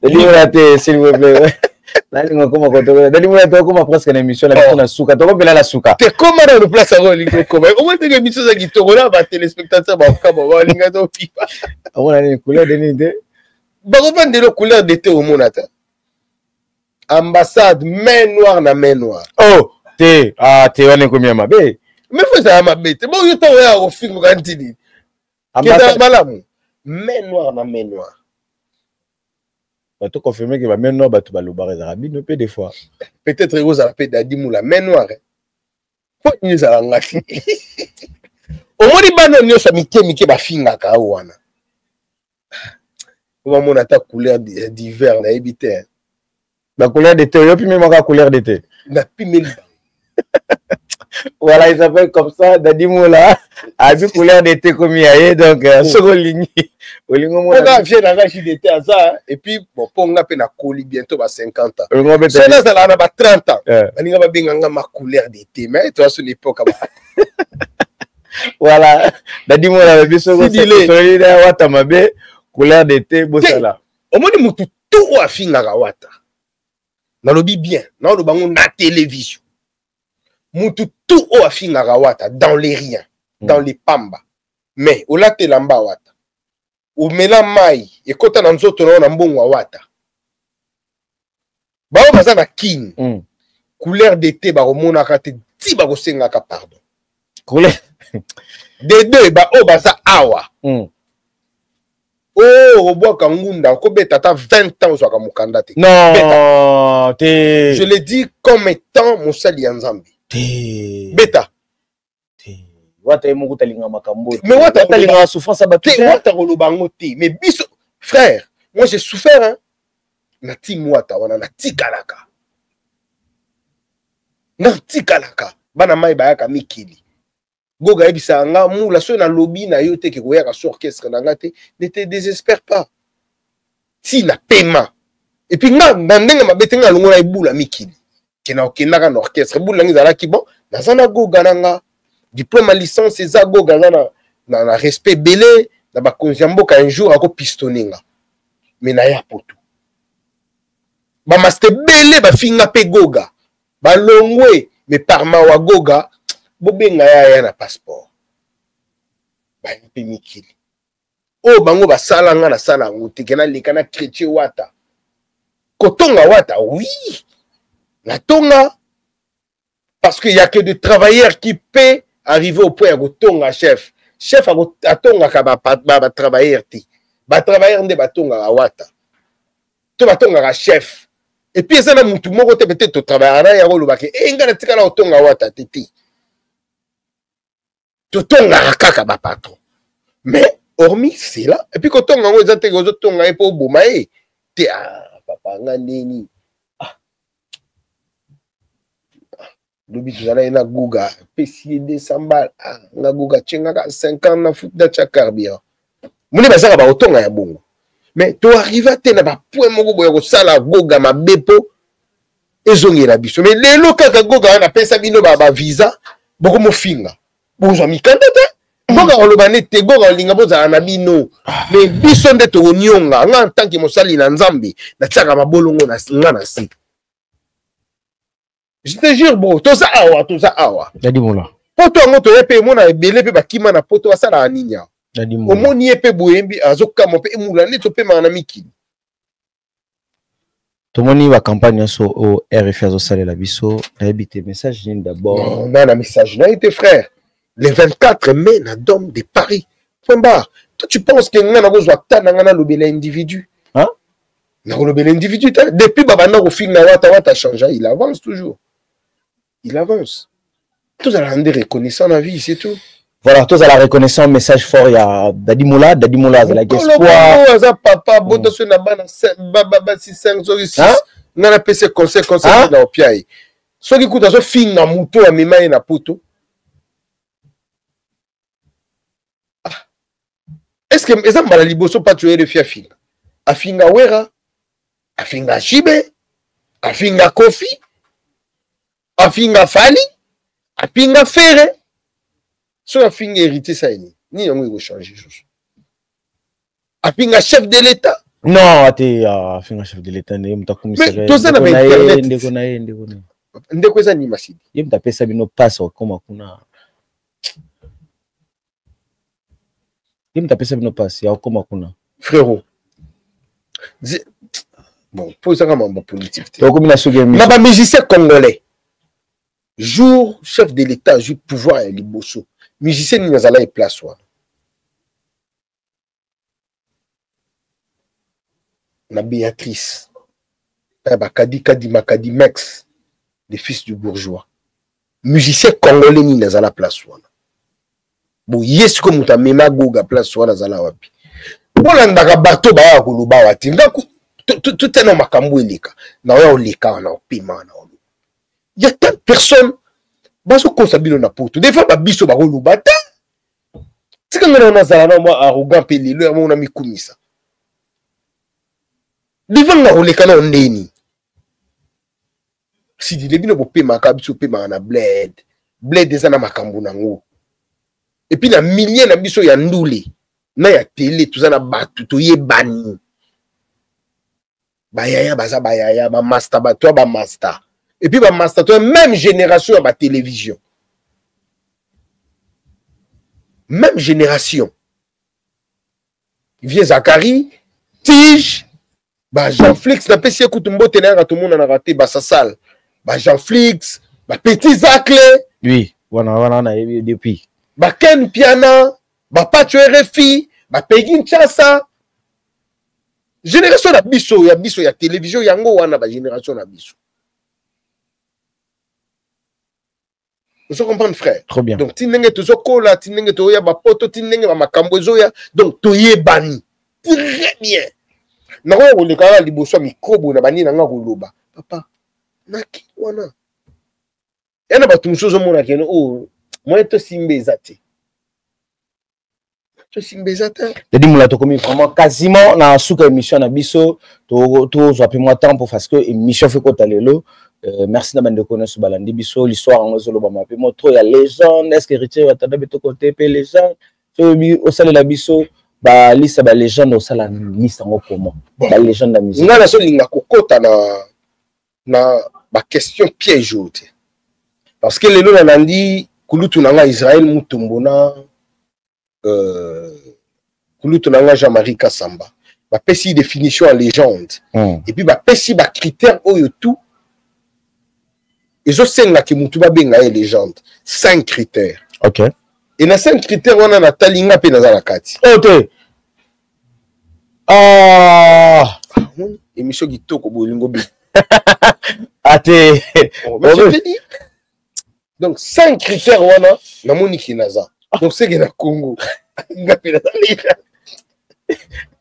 Dadi Moula, s'il vous plaît. Dadi Moula, tu as presque une émission. La mission Souka. Tu as la Souka. Tu es comment dans le place à voir au moins tu as une émission qui te relève à téléspectateurs. On a une couleur de l'été. On de la couleur d'été au monde. Ambassade, main noire na main noire. Oh, t'es on est combien ma bé? Mais faut ça ma bé. Bon, je t'envoie au film Rantini. Ambassade, main noire na main noire. Bah, tu confirmes que ma main noire, bah, tu vas le barrer d'Arabie, ne peut des fois. Peut-être que vous allez appeler Dadi Moula, main noire. Faut que nous allons ngati. Au moins, il y a des gens qui finga kawana. On va ta couleur d'hiver na habité. La couleur d'été, il y a plus même la couleur d'été. Na pimel. Voilà, il s'appelle comme ça, Dadi Moula. A vu couleur d'été comme il y a, donc, sur ligne. On a fait la rage d'été à ça, et puis, bon, pour on a peine à coller bientôt à 50 ans. C'est là, ça a 30 ans. On a bien ma couleur d'été, mais toi, sur l'époque, voilà, Dadi Moula, il y a couleur d'été, bossala. Au moins, il y tout à fin à Wata. Dans le bien, dans le bangon, la télévision. Moutou tout à fin à Wata, dans les riens, dans les pamba. Mais, au lac de l'amba Wata. Ou mela mai, et quand on a un autre nom, on a un bon Wata. Bah, on va na king. Couleur d'été, bah, au monde a raté 10 bagosenga ka pardon. Couleur. Des deux, bah, oh, bah, ça awa. Oh, Robo Kangunda, Kobe Tata 20 ans, soit comme candidat. Non, je le dis comme étant mon sali Nzambi. Beta. Wata emoku talinga makambo. Mais wata talinga souffrance abattu. Wata rolobango te. Mais biso, frère, moi j'ai souffert, hein. Nati mwata, wana nati kalaka. Nati kalaka. Bana mai bayaka mikili. Goga ebisa nga mula so na lobby na yo te ke koyaka so orchestre na nga te, ne te désespère pas. Si na paiement. Et puis nga ndenge mabete nga longola ebula mikili. Kena okendaka na orchestre bula ngi zalaki bon, nazana goga nanga diplôme à licence eza goga na respect belé na ba konziamboka un jour ako pistonninga. Mais na ya poto. Ba master belé ba finga pe goga. Ba longwe mais par ma wa goga bobenga ya na passeport ba mpe mikili o bango basala nga na sala nguti kena lekana chrétien wata kotonga wata oui la tonga parce qu'il y a que des travailleurs qui peut arriver au point de tonga chef a tonga ka ba travailleur ti ba travailleur nde ba tonga wata to ba tonga chef et puis ça na mutu moko te peut-être travailleur ya ko lobake e ngana tikala otonga wata titi totonga kaka ba patron. Mais hormis c'est là et puis quand on a des intégros tonga et pour bomae te papa ngandeni lobi tuzala na guga pesi de sambal na guga chenga 50 na foot da chakarbia muni basaka ba otonga ya bongo mais to arriva te na ba point moko boya ko sala goga mabepo ezongela biso mais lelo kaka goga na pesa bino ba visa boko mofinga bonjour mikanda te boka olobane te goga olinga boza na bino mais biso nde to nyonga nga en tant que mosali na nzambi na tsaka mabolongo na nga na si je te jure bro toza awa Dadi Moula poto ngo to yepe mona ebele pe bakima na poto asala aninya Dadi Moula omoni yepe boyembi azokama pe emula ne to pe mana mikili tomoni ba campagne so au RFI azosalela biso na ebité message ni d'abord on a un message là était frère le 24 mai na Dôme de Paris. Point barre. Toi, tu penses que nous avons l'individu? Hein? L'individu. Depuis Babana au film, Wata changé. Il avance toujours. Il avance. Tous à la rendre reconnaissant la vie, c'est tout. Voilà, tous à la reconnaissance, message fort, il y a Dadi Moula, c'est la espoir. Papa, boto sur la bana, baba, 6, 6. N'a pas PC conseil dans le pied. Soit qui coûte à ce film, na mouto, à mima et na poto. Est-ce que les gens ne sont pas tués de fiafina? Afinga wera, afinga Chibe, afinga Kofi, afinga Fali, afinga Ferre. So afinga hérité ça ni yango il changer chose. Afinga chef de l'État. Non, ate afinga chef de l'État ne mta commissaire. Mais tout ça na internet. Ndeko eza ni masidi. Yem ta pesa bino passe koma kuna. Yem ta pesa bino passe ya koma kuna. Frérot. Bon, pour ça comme politique. Donc comme la mais ba musicien congolais. Jour chef de l'État, jour pouvoir et liboso. Musicien ni nazala et place wa. Na Béatrice. Bakadi Makadi Mex, les fils du bourgeois. Musicien congolais ni nazala place wa. Bon, yes comme ta mema goga place wa nazala wapi. Bolanda bato ba kuluba wati. Ngaku tout est dans makambo eleka. Na ya oleka na opima na olu. Il y a tant de personnes baso konsabilo na poto. Des fois ba biso ba kuluba ta. Tika ngana nazala na moi arrogant pelelo ya mona mikumisa. Devant na oleka na ndeni. Si di lebino bo pema ka biso pema na bled. Bled eza na makambo nango. Et puis na milliers na biso ya ndule. Na ya télé tout ça na batu to yebani. Bayaya baza bayaya ba master ba toi ba master. Et puis ba master toi même génération ba télévision. Même génération. Vieux Zachary, Tige, ba Jean-Flix na pesi écoute mbote na tout monde na raté ba Sassal. Ba Jean-Flix, ba Petit Zacle. Oui, wana na depuis. Ba Ken Piana, ba Pacho RFI, ba Pegin Chassa. Génération na biso ya télévision yango wana ba génération na biso. Vous comprenez frère? Trop bien. Donc tinenge tozo kola, tinenge toya ba poto, tinenge ba makambo zoya, donc toye bani. Très bien. Na ko le kala liboso microbe na bani na nga koloba. Papa, naki wana. Yana ba tumso zo mona keno oh, moi to simbezate. Tedi moula to komi vraiment quasiment na souka émission na biso to zoapi moi temps pour parce que émission fait kota lelo. Merci na bande connaître sur balandi biso l'histoire en zolo ba mapi mo trop ya légende est-ce que Richard atanda beto côté pe légende so au sale la biso ba liste ba légende au sala liste en comment ba légende la musique nga na so linga kokota na ba question piège ote parce que lelo na nandi kulutu na nga Israël mutumbona Kulutu nanga Jean-Marie Kassamba ba pesi définition en légende et puis ba pesi ba critères oyo tout ezo senga ki mutu ba benga e légende 5 critères. OK. Et na 5 critères wana na talinga pe na kati. OK. Émission kitoko bolingo bi. Ate. Je te dis. Donc 5 critères wana na moni ki naza. Donc c'est que na Congo.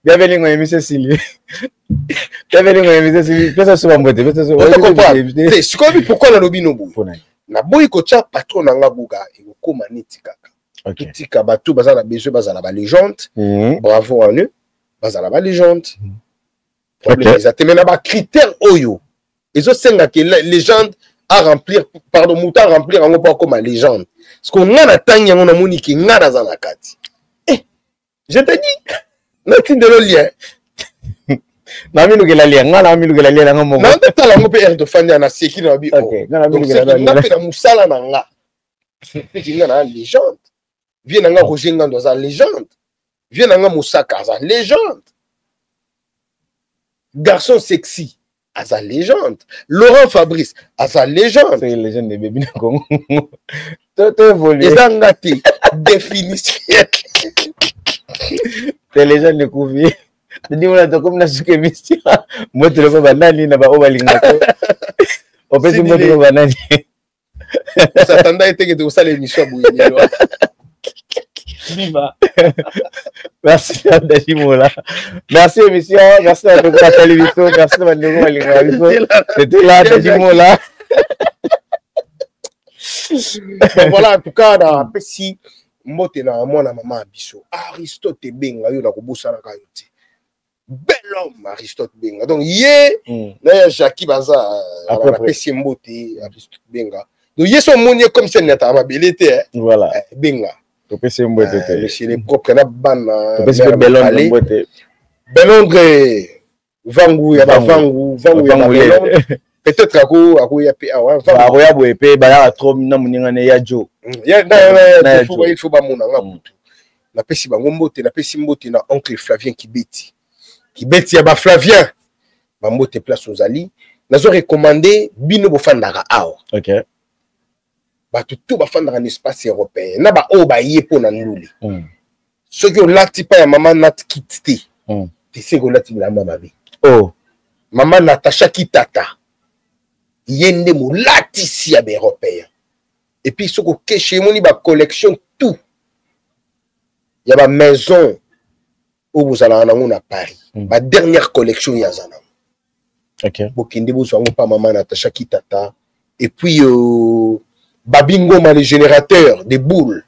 Bienvenue dans l'émission Sylvie. Bienvenue dans l'émission Sylvie. Qu'est-ce que c'est quoi pourquoi na lobi no boy? Na boy ko tcha patron na nga buga e ko maniti kaka. OK. Tika bato bazala besoin bazala ba légende. Bravo à eux. Bazala ba légende. Problème exactement na ba critères oyo. Ezo senga que légende à remplir pardon muta à remplir en pas comme légende. Parce qu'on a la tang yango na moni ki ngana za na kati. Je te dis, notin de le lien. Na mi lugela lien, ngana mi lugela lien nga mo. Na ndeta la ngope er de fandi na seki na bi. OK, ngana mi donc lugela lien. Na pe na musala na nga. Ki ngana légende. Viens na nga Roger Ngando za légende. Viens na nga Moussaka za légende. Garçon sexy. À sa légende. Laurent Fabrice, à sa légende. C'est une légende de bébé Congo. Tout évolue. Et ça, définition. C'est légende de Kouvi. Tu dis, on a comme la souke mystique. Moi, tu le vois, banani, na ba obalinga. On peut dire, moi, tu le vois, banani. Ça t'entend été que tu as l'émission bouillie. Merci Dajimola. Merci émission, merci à la télévision, merci à Mandego. C'était là Dajimola. Voilà, en tout cas, na pesi mbote na mwana mama biso. Aristote benga yo na kobusa na kayote. bel homme Aristote Benga. Donc yé na Jackie Baza la pesi mbote Aristote Benga. Donc yé son monier comme c'est neta amabilité voilà Benga. To pesi mbote monsieur les propres na ban to pesi bel homme mbote Belondre Vangu ya Vangu ya peut-être ako ya pe awa Vangu ya boepe ba ya trop na muninga ne ya jo ya il faut ba mona ngabutu na pesi bango mbote na pesi mbote na oncle Flavien Kibeti ya ba Flavien ba mbote place ozali nazo recommander bino bofandaka awa OK ba tout bafandaka na espace européen na ba o ba yepo na nduli ceux qui ont lati pa ya maman Nat Kitté c'est que lati la maman bi oh maman Natacha Kitata yende mo lati si ya européen et puis ce que chez moni ba collection tout ya ba maison où vous allez en à Paris ma dernière collection ya zana OK bokende bo so pa maman Natacha Kitata et puis Babingo les générateurs des boules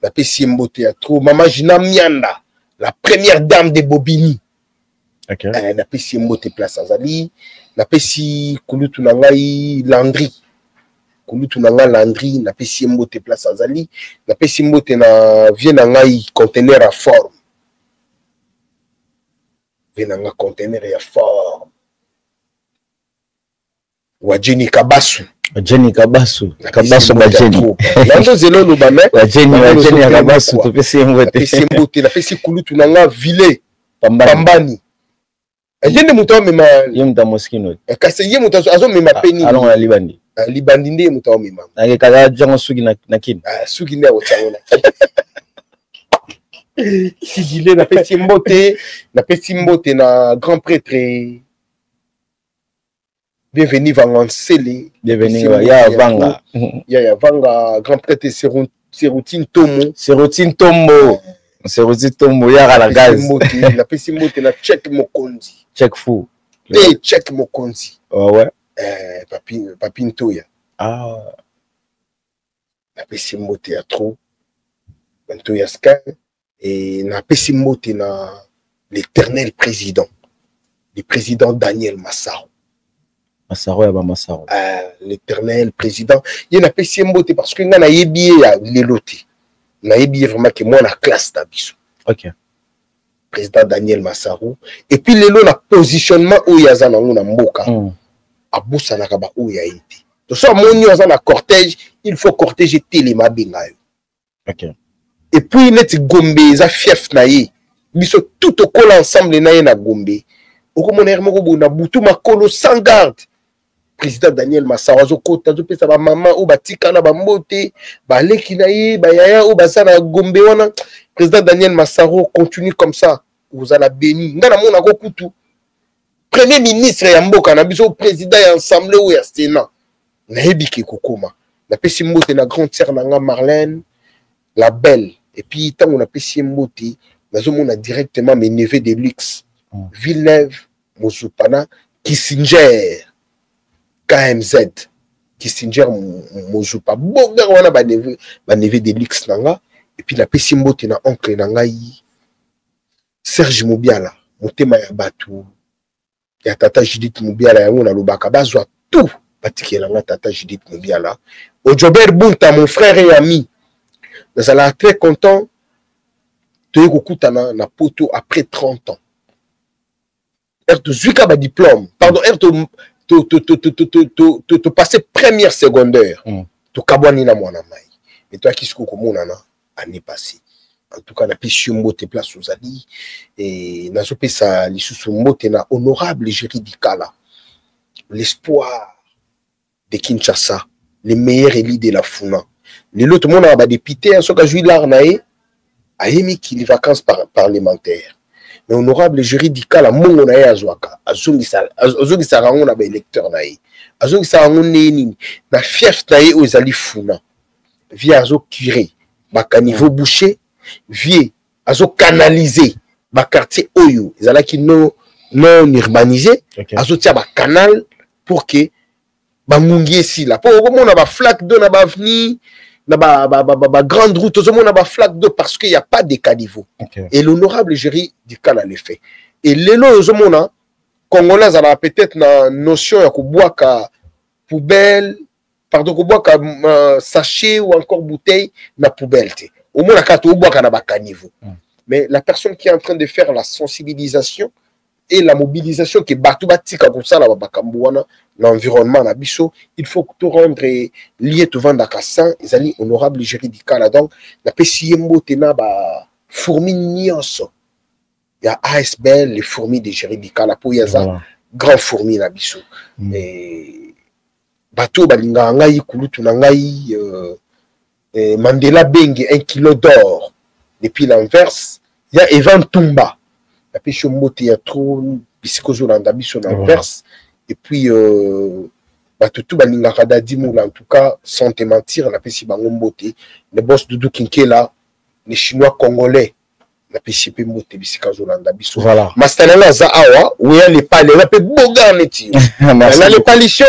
la pesi mbote ya trop maman Gina Mianda la première dame de Bobigny. OK na pesi mbote place azali na pesi kulutu na ngai Landry kulutu na ngai Landry na pesi mbote place azali na pesi mbote na vie na ngai conteneur à forme vie na ngai conteneur ya forme wa Jenny Kabasu ba Jenny nando zelo lo ba me ba Jenny Kabasu to pesi mbote na pesi kulutu na ngai Ville Pambani yende muto mema yemta moskino kasi ye muto azo mema peni alon la libandi libandi nde muto mema na kala jango sugi na kin sugi nde otangona sigile na pesi mbote na grand prêtre bienvenue Vangansele bienvenue ya Vanga grand prêtre Serutine Tombo ya la gaz na pesi mbote na check mokonzi check fou check mokonzi ouais papi Ntoya na pesi mbote ya trop Ntoya Scan et na pesi mbote na l'éternel président le président Daniel Massaro ya ba Massaro l'éternel président il na pesi mbote parce que nga na yebi ya lelote na yebi vraiment que moi na classe tabiso OK président Daniel Massaro et puis lelo na positionnement où yaza na ngona mboka abusa na kaba où ya été to so moni yaza na cortège il faut cortège telema benga yo OK et puis net Gombe za fief na ye biso tout au col ensemble na ye na Gombe okomona hermoko bona butu makolo sans garde président Daniel Massaro azokota azopesa ba mama ou batika na bambote baleki na ye bayaya ou basana Gombe wana président Daniel Massaro continue comme ça vous allez béni ngana mona ko kutu premier ministre ya mboka na biso président ya assemblée ou ya sénat na yebiki kokoma na pesi mbote na grande sœur na nga Marlène la belle et puis tango na pesi mbote nazomona directement mes neveux de luxe Villeneuve Mosupana Kissinger KMZ Kissinger Mozupa bonga wana ba neveu de luxe nanga et puis la pesi mbote na oncle nanga Serge Mobiala motema ya batu ya tata Judith Mobiala yango na lobaka bazwa tout patikela nga tata Judith Mobiala Ojobert Bunta mon frère et ami nous allons très content de kokutana na poto après 30 ans erto zuika ba diplôme pardon erto to passer première secondaire to kabwani na mwana mai mais toi qui siko komona na année passée en tout cas na pesi mbote place ozali et na sopesa lisusu mbote na honorable Juridicala l'espoir de Kinshasa le meilleur élu de la Funa l'autre monde a ba député soka juilar na e ayemi ki les vacances parlementaires mais honorable Juridicala mongo na e azwaka azongisa rango na ba électeur na e azongisa rango nini na fief na e ozali Funa via azo curé ba caniveau boucher vie azo canaliser ba quartier oyo ezalaki non urbanisé azo tia ba canal pour que ba mungi si là pour on a ba flaque d'eau na ba avenue na ba grande route on a ba flaque d'eau parce qu'il y a pas de caniveau et l'honorable Juridicala le fait et lelo ozomona Congolais a peut-être na notion ya koboaka poubelle, pardon, koboaka sachet ou encore bouteille na poubelle. Au moins la carte oboaka na bakaniveau. Mais la personne qui est en train de faire la sensibilisation et la mobilisation qui batou batika comme ça la bakambuana l'environnement na biso, il faut tout rendre lié tout vendre kassan, ils ali honorable juridical donc la PCMO tena ba fourmi nyonso. Il y a ASBL, les fourmis de juridical la poyaza grand fourmi na biso. Et bateau balinga ngai kulutu na ngai Mandela Bengue 1 kilo d'or depuis l'Anvers. Il y a Evan Tumba la pêche mote ya trop bisikozo landa biso na Anvers. Et puis batutu balinga kada dimula en tout cas sans te mentir la pêche bango mbote le boss Doudou Kinkela les chinois congolais la pêche pe mote bisikozo landa biso. Voilà mastanela za awa où les palais la pe boganeti la les palitions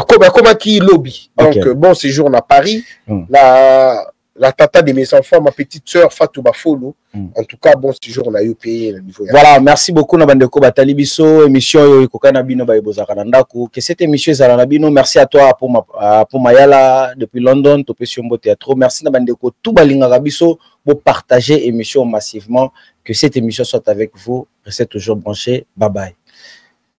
comment qui lobby. Donc bon séjour à Paris la tata de mes enfants, ma petite sœur Fatou Bafolo. En tout cas, bon séjour, on a eu payé le niveau. Voilà, merci beaucoup, Nabandeko Batalibiso, émission Yokokanabino Baibozakarandaku. Que cette émission est Zaranabino. Merci à toi pour Mayala depuis London, Topesiombo Théâtre. Merci Nabandeko, tout Balinga Rabiso pour partager l'émission massivement. Que cette émission soit avec vous. Restez toujours branchés. Bye bye.